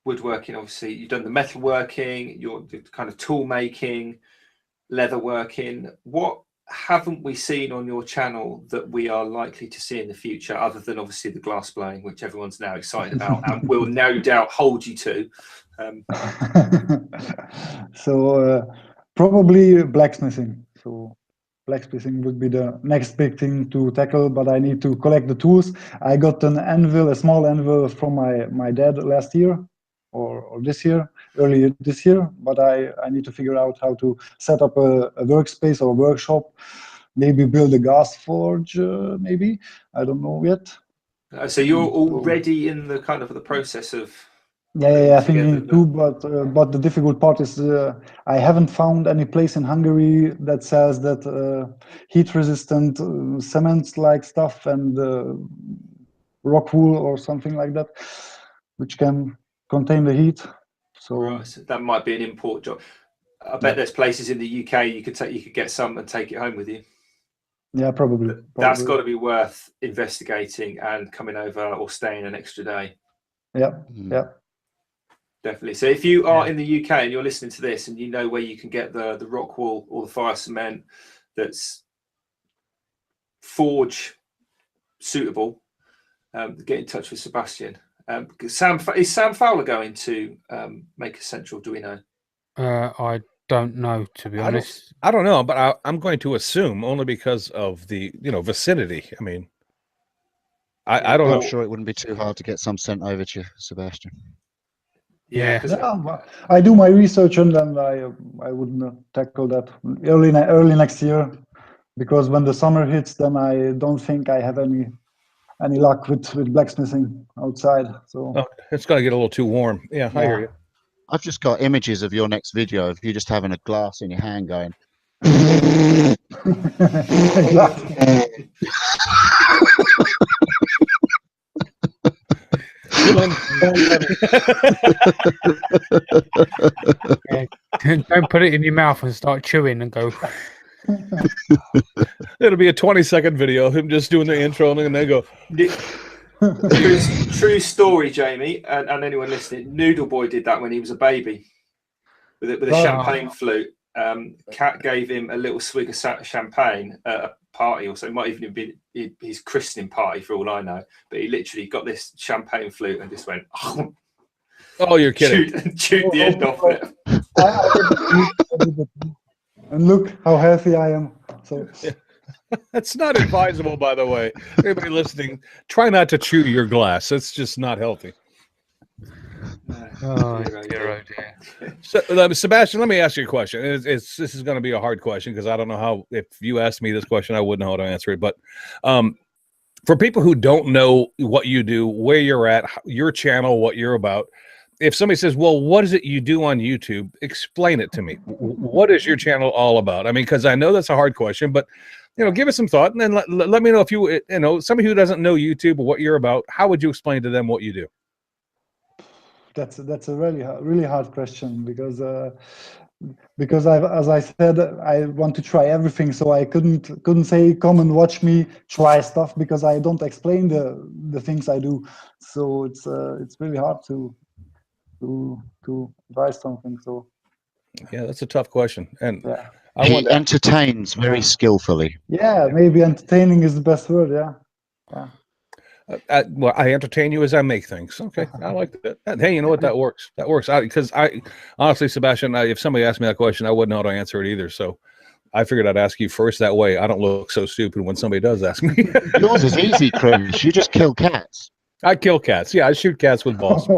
S2: woodworking, obviously. You've done the metalworking, you're kind of tool making, leather working. What haven't we seen on your channel that we are likely to see in the future, other than obviously the glass blowing, which everyone's now excited about and will no doubt hold you to?
S5: So probably blacksmithing. So blacksmithing would be the next big thing to tackle, but I need to collect the tools. I got an anvil, a small anvil from my dad last year or this year, early this year, but I need to figure out how to set up a workspace or a workshop, maybe build a gas forge, maybe. I don't know yet.
S2: So you're already in the kind of the process of
S5: I think you do, but the difficult part is I haven't found any place in Hungary that sells that heat-resistant cement-like stuff and rock wool or something like that, which can contain the heat. So
S2: that might be an import job. I bet there's places in the UK you could get some and take it home with you.
S5: Yeah, probably.
S2: That's got to be worth investigating and coming over or staying an extra day.
S5: Yeah,
S3: Mm.
S5: yeah.
S2: Definitely. So if you are
S4: Yeah.
S2: in the UK and you're listening to this and you know where you can get the rock wool or the fire cement that's forge suitable, get in touch with Sebastian. Because is Sam Fowler going to Maker Central? Do we know?
S4: I don't know, to be honest.
S1: I don't know, but I'm going to assume only because of the vicinity. I mean, I don't
S3: I'm
S1: know.
S3: sure it wouldn't be too hard to get some sent over to you, Sebastian.
S4: Yeah.
S2: 'cause
S5: Yeah, well, I do my research and then I wouldn't tackle that early next year, because when the summer hits, then I don't think I have any luck with blacksmithing outside. So
S1: Oh, it's going to get a little too warm. Yeah, I hear you.
S3: I've just got images of your next video of you just having a glass in your hand going.
S1: Good one.
S4: Yeah. Don't put it in your mouth and start chewing and go.
S1: It'll be a 20-second video of him just doing the intro and then go.
S2: True story, Jamie, and anyone listening. Noodle Boy did that when he was a baby with a champagne flute. Cat gave him a little swig of champagne at a party, or so it might even have been his christening party for all I know. But he literally got this champagne flute and just went,
S1: Oh, you're kidding.
S2: chewed the end off it.
S5: And look how healthy I am. So
S1: Yeah. That's not advisable, by the way. Everybody listening, try not to chew your glass. That's just not healthy.
S4: Oh, dear.
S1: So, Sebastian, let me ask you a question. This is going to be a hard question because I don't know how. If you asked me this question, I wouldn't know how to answer it. But for people who don't know what you do, where you're at, your channel, what you're about, if somebody says, "Well, what is it you do on YouTube?" Explain it to me. What is your channel all about? I mean, because I know that's a hard question, but give us some thought, and then let me know if somebody who doesn't know YouTube or what you're about. How would you explain to them what you do?
S5: that's a really hard question, because as I said, I want to try everything, so I couldn't say come and watch me try stuff, because I don't explain the things I do. So it's really hard to advise something. So
S1: Yeah, that's a tough question, and
S5: yeah,
S3: He entertains very skillfully.
S5: yeah, maybe entertaining is the best word. Yeah.
S1: Well, I entertain you as I make things. Okay, I like that. Hey, you know what? That works. That works. Because I honestly, Sebastian, if somebody asked me that question, I wouldn't know how to answer it either. So I figured I'd ask you first. That way, I don't look so stupid when somebody does ask me.
S3: Yours is easy, Chris. You just kill cats.
S1: I kill cats. Yeah, I shoot cats with balls.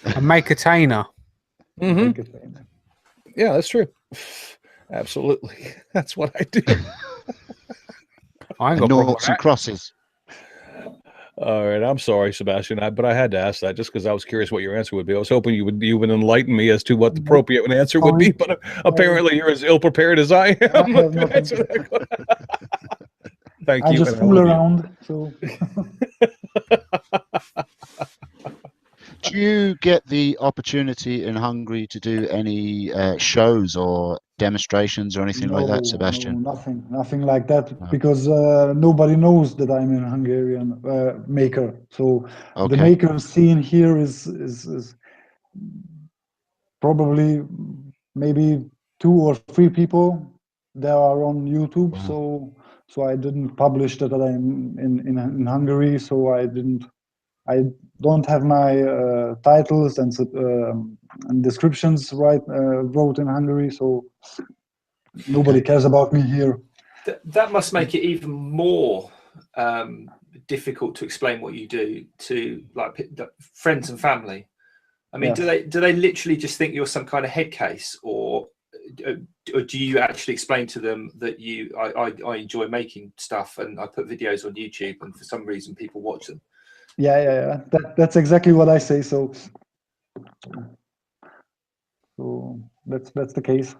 S4: And make a tainer.
S1: Mm-hmm. Yeah, that's true. Absolutely, that's what I do.
S4: I ain't got a problem with
S3: Noughts and
S4: that.
S3: crosses.
S1: All right, I'm sorry, Sebastian, but I had to ask that just because I was curious what your answer would be. I was hoping you would enlighten me as to what the appropriate answer would be, but apparently you're as ill prepared as I am. Thank
S5: I
S1: you.
S5: just fool around. So
S3: Do you get the opportunity in Hungary to do any shows or demonstrations or anything like that, Sebastian?
S5: No, nothing like that,
S3: No.
S5: because nobody knows that I'm a Hungarian maker. So the
S3: Okay.
S5: maker scene here is probably maybe 2 or 3 people that are on YouTube.
S3: Wow.
S5: So I didn't publish that I'm in Hungary. So I don't have my titles and descriptions wrote in Hungary. So nobody cares about me here.
S2: That must make it even more difficult to explain what you do to friends and family. I mean,
S5: Yes.
S2: do they literally just think you're some kind of head case, or do you actually explain to them that I enjoy making stuff and I put videos on YouTube and for some reason people watch them?
S5: Yeah. That's exactly what I say. So that's the case.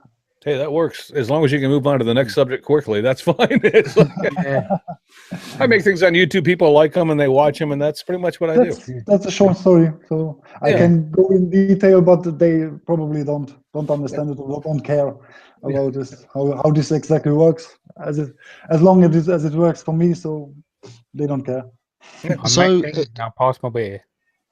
S1: Hey, that works. As long as you can move on to the next subject quickly, that's fine. I make things on YouTube. People like them and they watch them, and that's pretty much what I do.
S5: That's a short story. So I can go in detail, but they probably don't understand it or don't care about this, how this exactly works. As long as it works for me, so they don't care.
S4: I'm
S3: So
S4: now pass my beer.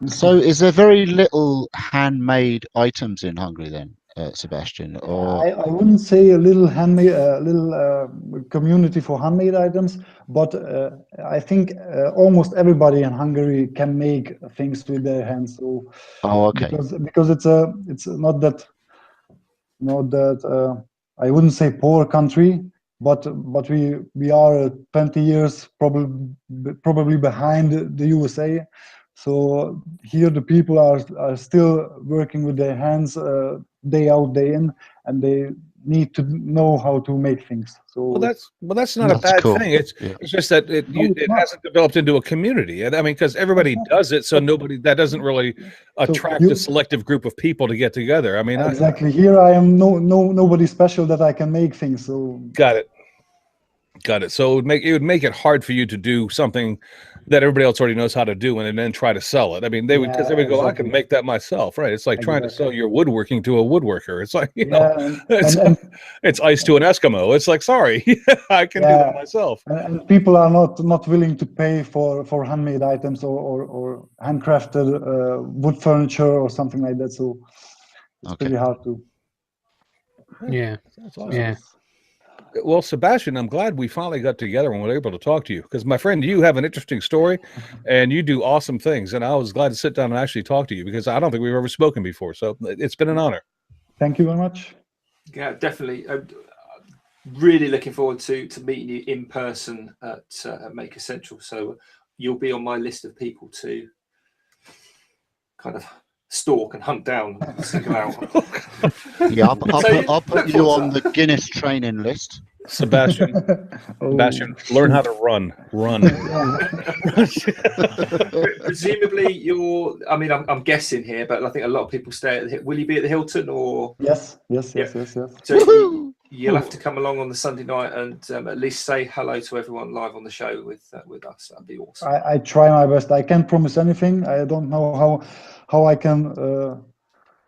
S3: So, is there very little handmade items in Hungary then, Sebastian? Or
S5: I wouldn't say a little handmade, little community for handmade items, but I think almost everybody in Hungary can make things with their hands. So
S3: okay,
S5: because it's not that I wouldn't say poor country, but we are 20 years probably behind the USA. So here the people are still working with their hands day out day in, and they need to know how to make things. So
S1: Well, that's not a
S3: That's
S1: bad
S3: cool.
S1: thing.
S3: Yeah.
S1: It's just that
S5: No, it's
S1: it
S5: not.
S1: hasn't developed into a community. I mean, because everybody does it, so that doesn't really attract a selective group of people to get together. I mean,
S5: Exactly. Here I am nobody special that I can make things. So
S1: got it. Got it. So it would make it hard for you to do something that everybody else already knows how to do, and then try to sell it. I mean, they would go, I can
S5: exactly.
S1: make that myself, right? It's like trying to
S5: Exactly.
S1: sell your woodworking to a woodworker. It's like
S5: Yeah,
S1: it's ice to an Eskimo. It's like, sorry, I can do that myself.
S5: and people are not willing to pay for handmade items or handcrafted wood furniture or something like that. So it's
S3: Okay.
S5: pretty hard to.
S4: Yeah.
S1: That's awesome.
S4: Yeah.
S1: Well, Sebastian, I'm glad we finally got together and were able to talk to you because, my friend, you have an interesting story and you do awesome things. And I was glad to sit down and actually talk to you because I don't think we've ever spoken before. So it's been an honor.
S5: Thank you very much.
S2: Yeah, definitely. Really looking forward to meeting you in person at Maker Central. So you'll be on my list of people to kind of stalk and hunt down and single out.
S3: Yeah, I'll
S2: look
S3: put you
S2: forward to
S3: on
S2: that.
S3: the Guinness training list.
S1: Sebastian, Sebastian, learn how to run.
S2: Presumably you're, I mean, I'm guessing here, but I think a lot of people stay at will you be at the Hilton or?
S5: Yes.
S2: So you'll have to come along on the Sunday night and at least say hello to everyone live on the show with us. That'd be awesome.
S5: I try my best. I can't promise anything. I don't know how I can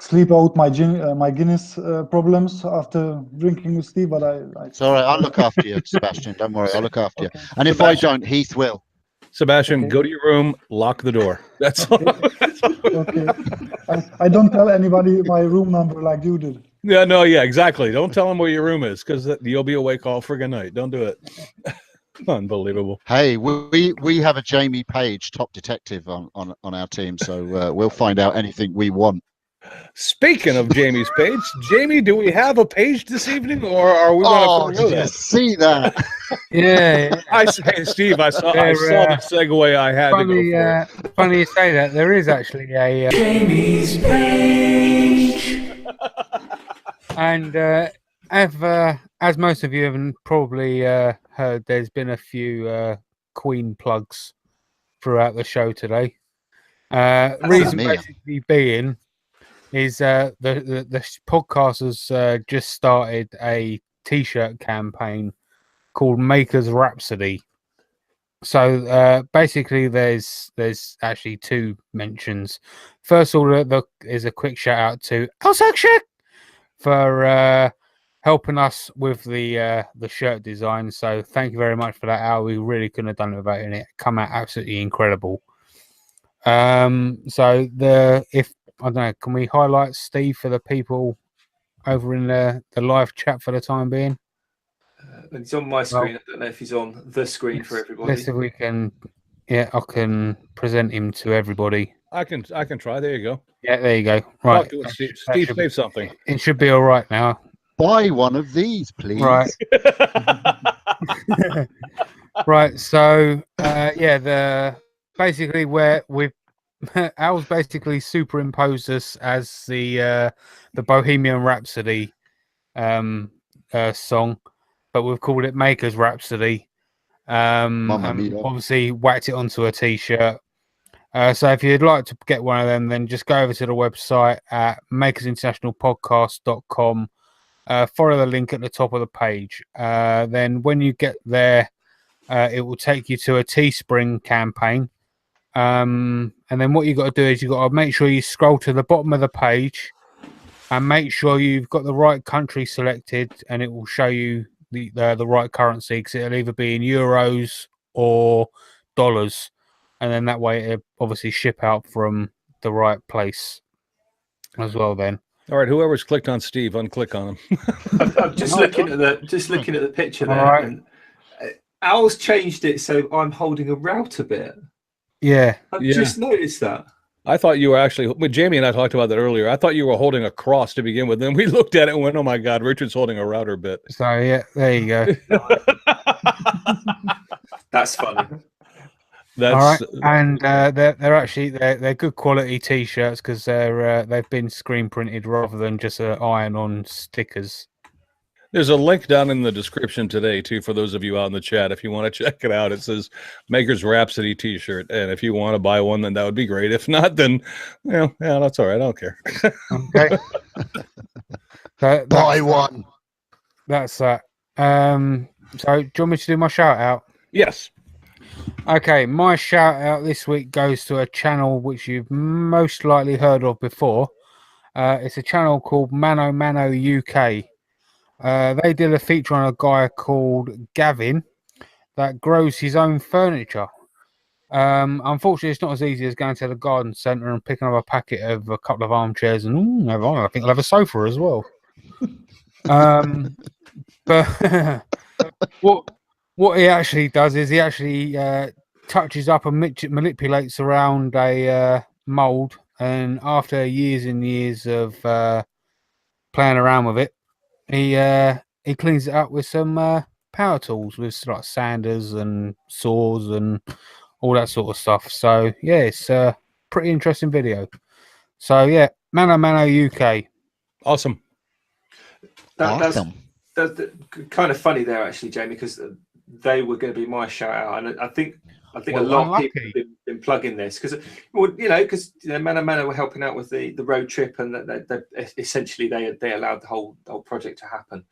S5: sleep out my Guinness problems after drinking with Steve, but I
S3: It's all right. I'll look after you, Sebastian. Don't worry. I'll look after
S5: Okay.
S3: you. And if
S1: Sebastian.
S3: I don't, Heath will.
S1: Sebastian,
S5: Okay.
S1: go to your room, lock the door. That's all.
S5: Okay. I don't tell anybody my room number like you did.
S1: Yeah, exactly. Don't tell them where your room is because you'll be awake all friggin' night. Don't do it. Unbelievable.
S3: Hey, we have a Jamie Page, top detective, on our team, so we'll find out anything we want.
S1: Speaking of Jamie's page, Jamie, do we have a page this evening, or are we going to
S3: did you see that?
S4: Yeah.
S1: Hey, Steve, I saw the segue. I had to go for it.
S4: Funny you say that. There is actually a
S6: Jamie's page.
S4: and as most of you have probably heard, there's been a few Queen plugs throughout the show today. Reason
S3: me.
S4: basically being is the podcast has just started a T-shirt campaign called Makers Rhapsody. So basically, there's actually two mentions. First of all, there is a quick shout out to Alsakshick for helping us with the shirt design. So thank you very much for that, Al. We really couldn't have done it without it. Come out absolutely incredible. So if I don't know, can we highlight Steve for the people over in the live chat for the time being?
S2: He's on my screen. I don't know if he's on the screen for everybody.
S4: Let's see if we can. Yeah, I can present him to everybody.
S1: I can try. There you go.
S4: Yeah, there you go. Right,
S1: Steve,
S4: should
S1: say something.
S4: It should be all right now.
S3: Buy one of these, please.
S4: Right. Right. So, basically where we've Al's basically superimposed us as the Bohemian Rhapsody song, but we've called it Makers Rhapsody.
S3: Mamma mia.
S4: Obviously whacked it onto a T-shirt. So if you'd like to get one of them, then just go over to the website at makersinternationalpodcast.com. Follow the link at the top of the page. Then when you get there, it will take you to a Teespring campaign. And then what you've got to do is you've got to make sure you scroll to the bottom of the page and make sure you've got the right country selected, and it will show you the right currency, because it'll either be in euros or dollars, and then that way it'll obviously ship out from the right place as well. Then,
S1: All right, whoever's clicked on Steve, unclick on him.
S2: I'm just looking at the picture there,
S4: Alright.
S2: and Al's changed it so I'm holding a router bit.
S4: yeah,
S2: I've
S1: Yeah.
S2: just noticed that.
S1: I thought you were actually, when Jamie and I talked about that earlier, I thought you were holding a cross to begin with. Then we looked at it and went, oh my God, Richard's holding a router bit.
S4: so yeah, there you go.
S2: That's funny.
S1: That's
S4: All right, and they're actually they're good quality T-shirts because they've been screen printed rather than just iron on stickers.
S1: There's a link down in the description today, too, for those of you out in the chat. If you want to check it out, it says Maker's Rhapsody T-shirt. And if you want to buy one, then that would be great. If not, then, yeah, that's all right. I don't care.
S4: Okay, so
S3: Buy one.
S4: that's that. So do you want me to do my shout out?
S1: Yes.
S4: Okay, my shout out this week goes to a channel which you've most likely heard of before. It's a channel called Mano UK. They did a feature on a guy called Gavin that grows his own furniture. Unfortunately, it's not as easy as going to the garden centre and picking up a packet of a couple of armchairs and I think I'll have a sofa as well. But what he actually does is he actually touches up and manipulates around a mold, and after years and years of playing around with it, he cleans it up with some power tools, with like sanders and saws and all that sort of stuff. So yeah, it's a pretty interesting video. So yeah, Mano UK.
S1: Awesome.
S2: That's kind of funny there, actually, Jamie, because they were going to be my shout out, and I think a lot of people have been plugging this because, Mano were helping out with the road trip, and that essentially they allowed the whole project to happen,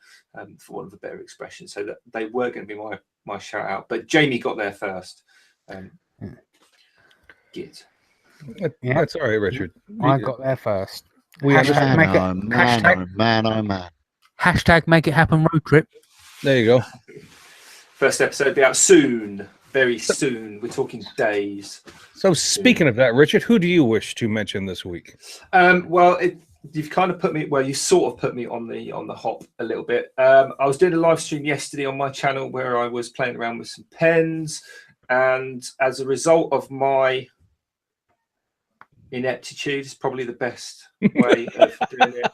S2: for want of a better expression. So that they were going to be my shout out, but Jamie got there first. Git.
S4: Yeah,
S1: That's all right, Richard.
S4: I got there first.
S3: Man.
S4: Make it happen road trip.
S1: There you go.
S2: First episode will be out soon, very soon. We're talking days.
S1: So speaking of that, Richard, who do you wish to mention this week?
S2: Well, you've kind of put me. Well, you sort of put me on the hop a little bit. I was doing a live stream yesterday on my channel where I was playing around with some pens, and as a result of my ineptitude, is probably the best way of doing it.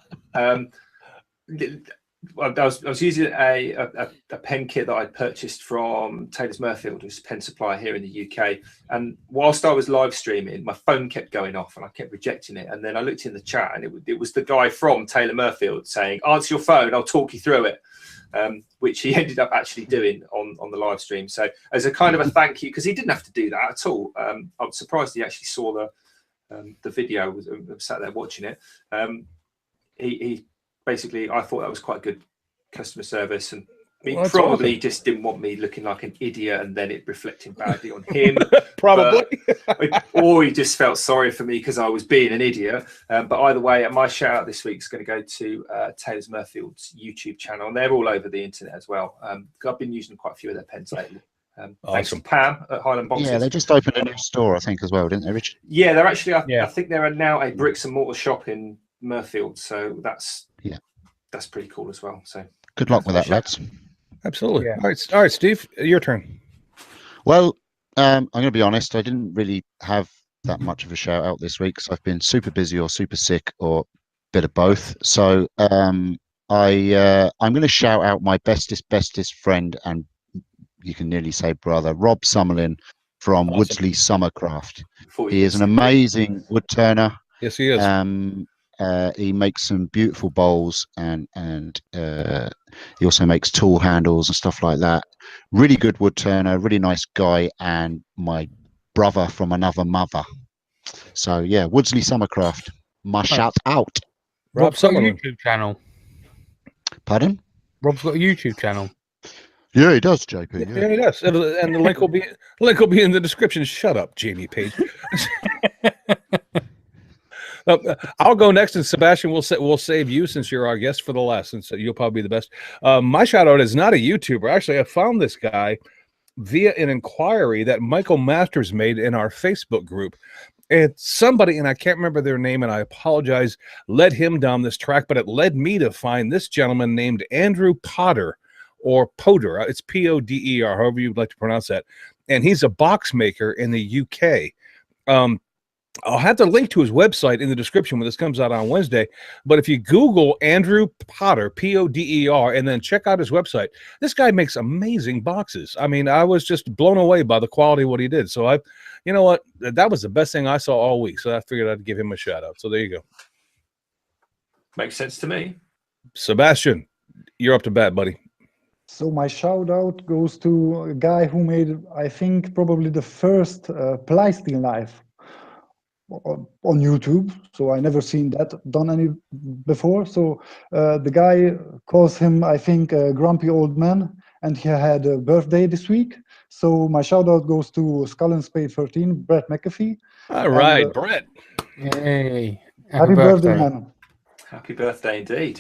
S2: I was using a pen kit that I'd purchased from Taylor's Murfield, who's a pen supplier here in the UK. And whilst I was live streaming, my phone kept going off and I kept rejecting it. And then I looked in the chat and it was the guy from Taylor Murfield saying, "Answer your phone, I'll talk you through it," which he ended up actually doing on the live stream. So as a kind of a thank you, because he didn't have to do that at all. I was surprised he actually saw the video, was sat there watching it. He basically, I thought that was quite good customer service, and he probably awesome. Just didn't want me looking like an idiot and then it reflecting badly on him.
S1: Probably.
S2: Or he just felt sorry for me because I was being an idiot. But either way, my shout out this week is going to go to Taylor's Murfield's YouTube channel, and they're all over the internet as well. I've been using quite a few of their pens lately. Thanks to Pam at Highland Boxes.
S3: Yeah, they just opened a new store, I think, as well, didn't they, Richard?
S2: Yeah, they're actually, I think they're now a bricks and mortar shop in Murfield, so that's pretty cool as well. So
S3: good luck with that, lads.
S1: Absolutely. Yeah. All right, Steve, your turn.
S3: Well, I'm going to be honest. I didn't really have that much of a shout out this week because I've been super busy or super sick or a bit of both. So I'm going to shout out my bestest friend, and you can nearly say brother, Rob Summerlin from Woodsley Summercraft. He is an amazing wood turner.
S1: Yes, he is.
S3: He makes some beautiful bowls, and he also makes tool handles and stuff like that. Really good wood turner, really nice guy, and my brother from another mother. So yeah, Woodsley Summercraft. My shout out.
S4: Rob's got a YouTube channel.
S3: Pardon?
S4: Rob's got a YouTube channel.
S3: Yeah, he does, JP.
S1: Yeah, he does, and the link will be in the description. Shut up, Jamie Page. I'll go next, and Sebastian, we'll save you since you're our guest for the last, and so you'll probably be the best. My shout out is not a YouTuber. Actually, I found this guy via an inquiry that Michael Masters made in our Facebook group. It's somebody, and I can't remember their name, and I apologize, led him down this track, but it led me to find this gentleman named Andrew Potter, or Poder. It's Poder, however you'd like to pronounce that. And he's a box maker in the UK. I'll have the link to his website in the description when this comes out on Wednesday. But if you Google Andrew Potter, Poder, and then check out his website, this guy makes amazing boxes. I mean, I was just blown away by the quality of what he did. So you know what? That was the best thing I saw all week. So I figured I'd give him a shout out. So there you go.
S2: Makes sense to me.
S1: Sebastian, you're up to bat, buddy.
S5: So my shout out goes to a guy who made, I think, probably the first Pleistocene live on YouTube. So I never seen that done any before. So the guy calls him, I think, a grumpy old man, and he had a birthday this week. So my shout out goes to Skull and Spade 13, Brett McAfee.
S1: All right, Brett.
S4: Yay.
S5: Happy birthday, man.
S2: Happy birthday indeed.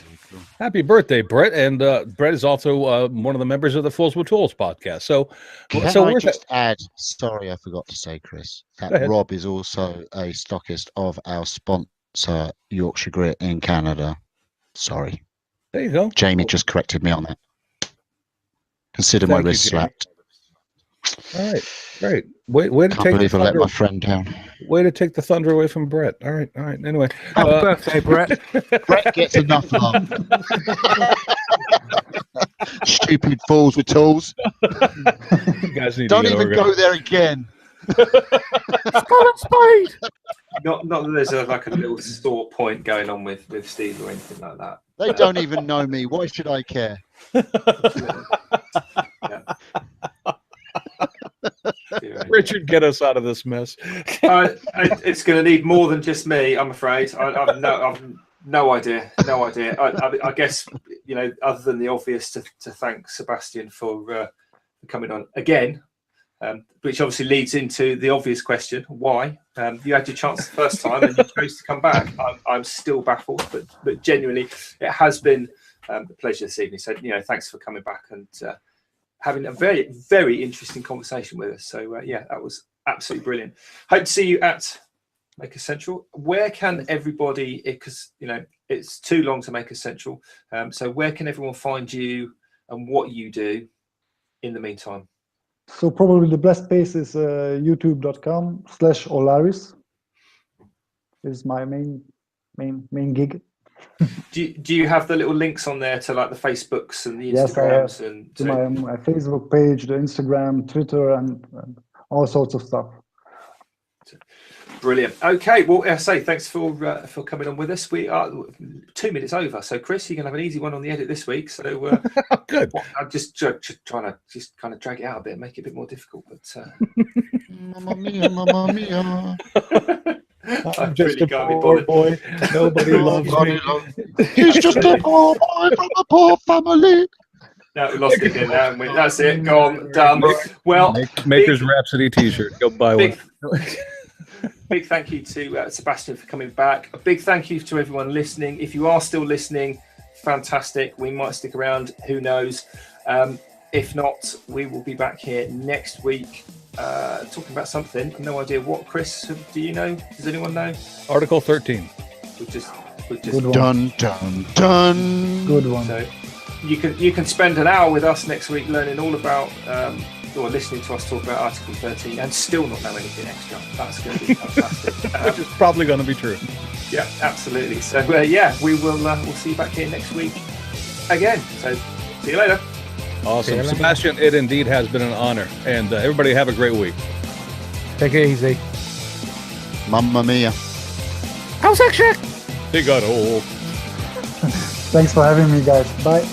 S1: Happy birthday, Brett. And Brett is also one of the members of the Fools with Tools podcast. So,
S3: Can I just add, sorry, I forgot to say, Chris, that Rob is also a stockist of our sponsor, Yorkshire Grit in Canada. Sorry.
S1: There you go.
S3: Jamie just corrected me on that. Consider my wrist slapped.
S1: All right, great. Way to
S3: Can't
S1: take
S3: believe I let my friend down.
S1: Way to take the thunder away from Brett. All right. Anyway,
S4: Happy birthday, Brett.
S3: Brett gets enough love. Stupid fools with tools.
S1: You guys need
S3: Don't
S1: to
S3: even go there again.
S4: Skull and Spade.
S2: Not that there's like a little sore point going on with Steve or anything like that.
S3: They don't even know me. Why should I care?
S1: Richard, get us out of this mess.
S2: It's going to need more than just me, I'm afraid. I've no idea. I guess, other than the obvious, to thank Sebastian for coming on again, which obviously leads into the obvious question: why? You had your chance the first time and you chose to come back. I'm still baffled, but genuinely, it has been a pleasure this evening. So, thanks for coming back and having a very, very interesting conversation with us. So, that was absolutely brilliant. Hope to see you at Maker Central. Where can everybody, because, it's too long to Maker Central, so where can everyone find you and what you do in the meantime?
S5: So probably the best place is youtube.com/Ollaris. Is my main gig.
S2: Do you have the little links on there to like the Facebooks and the
S5: Yes,
S2: Instagrams?
S5: and to my Facebook page, the Instagram, Twitter, and all sorts of stuff.
S2: Brilliant. Okay, well, I say thanks for coming on with us. We are 2 minutes over, so Chris, you're gonna have an easy one on the edit this week. So
S1: good.
S2: I'm just trying to kind of drag it out a bit, and make it a bit more difficult. But
S3: Mamma mia, mamma mia.
S1: I'm just a poor boy. Nobody loves me.
S3: He's just a poor boy from a poor family.
S2: No, we lost it again now. That's it. Gone. Done. Well,
S1: Maker's Rhapsody T-shirt. Go buy one.
S2: Big thank you to Sebastian for coming back. A big thank you to everyone listening. If you are still listening, fantastic. We might stick around. Who knows? If not, we will be back here next week talking about something. No idea what. Chris, do you know? Does anyone know?
S1: Article 13.
S2: We're just
S3: Dun dun dun.
S5: Good one.
S2: So you can spend an hour with us next week learning all about or listening to us talk about Article 13 and still not know anything extra. That's going to be fantastic.
S1: Which is probably going to be true.
S2: Yeah, absolutely. So we will we'll see you back here next week again. So see you later.
S1: Awesome. Sebastian, it indeed has been an honor. And everybody have a great week.
S4: Take it easy.
S3: Mamma mia.
S4: How's that shit?
S1: They got old.
S5: Thanks for having me, guys. Bye.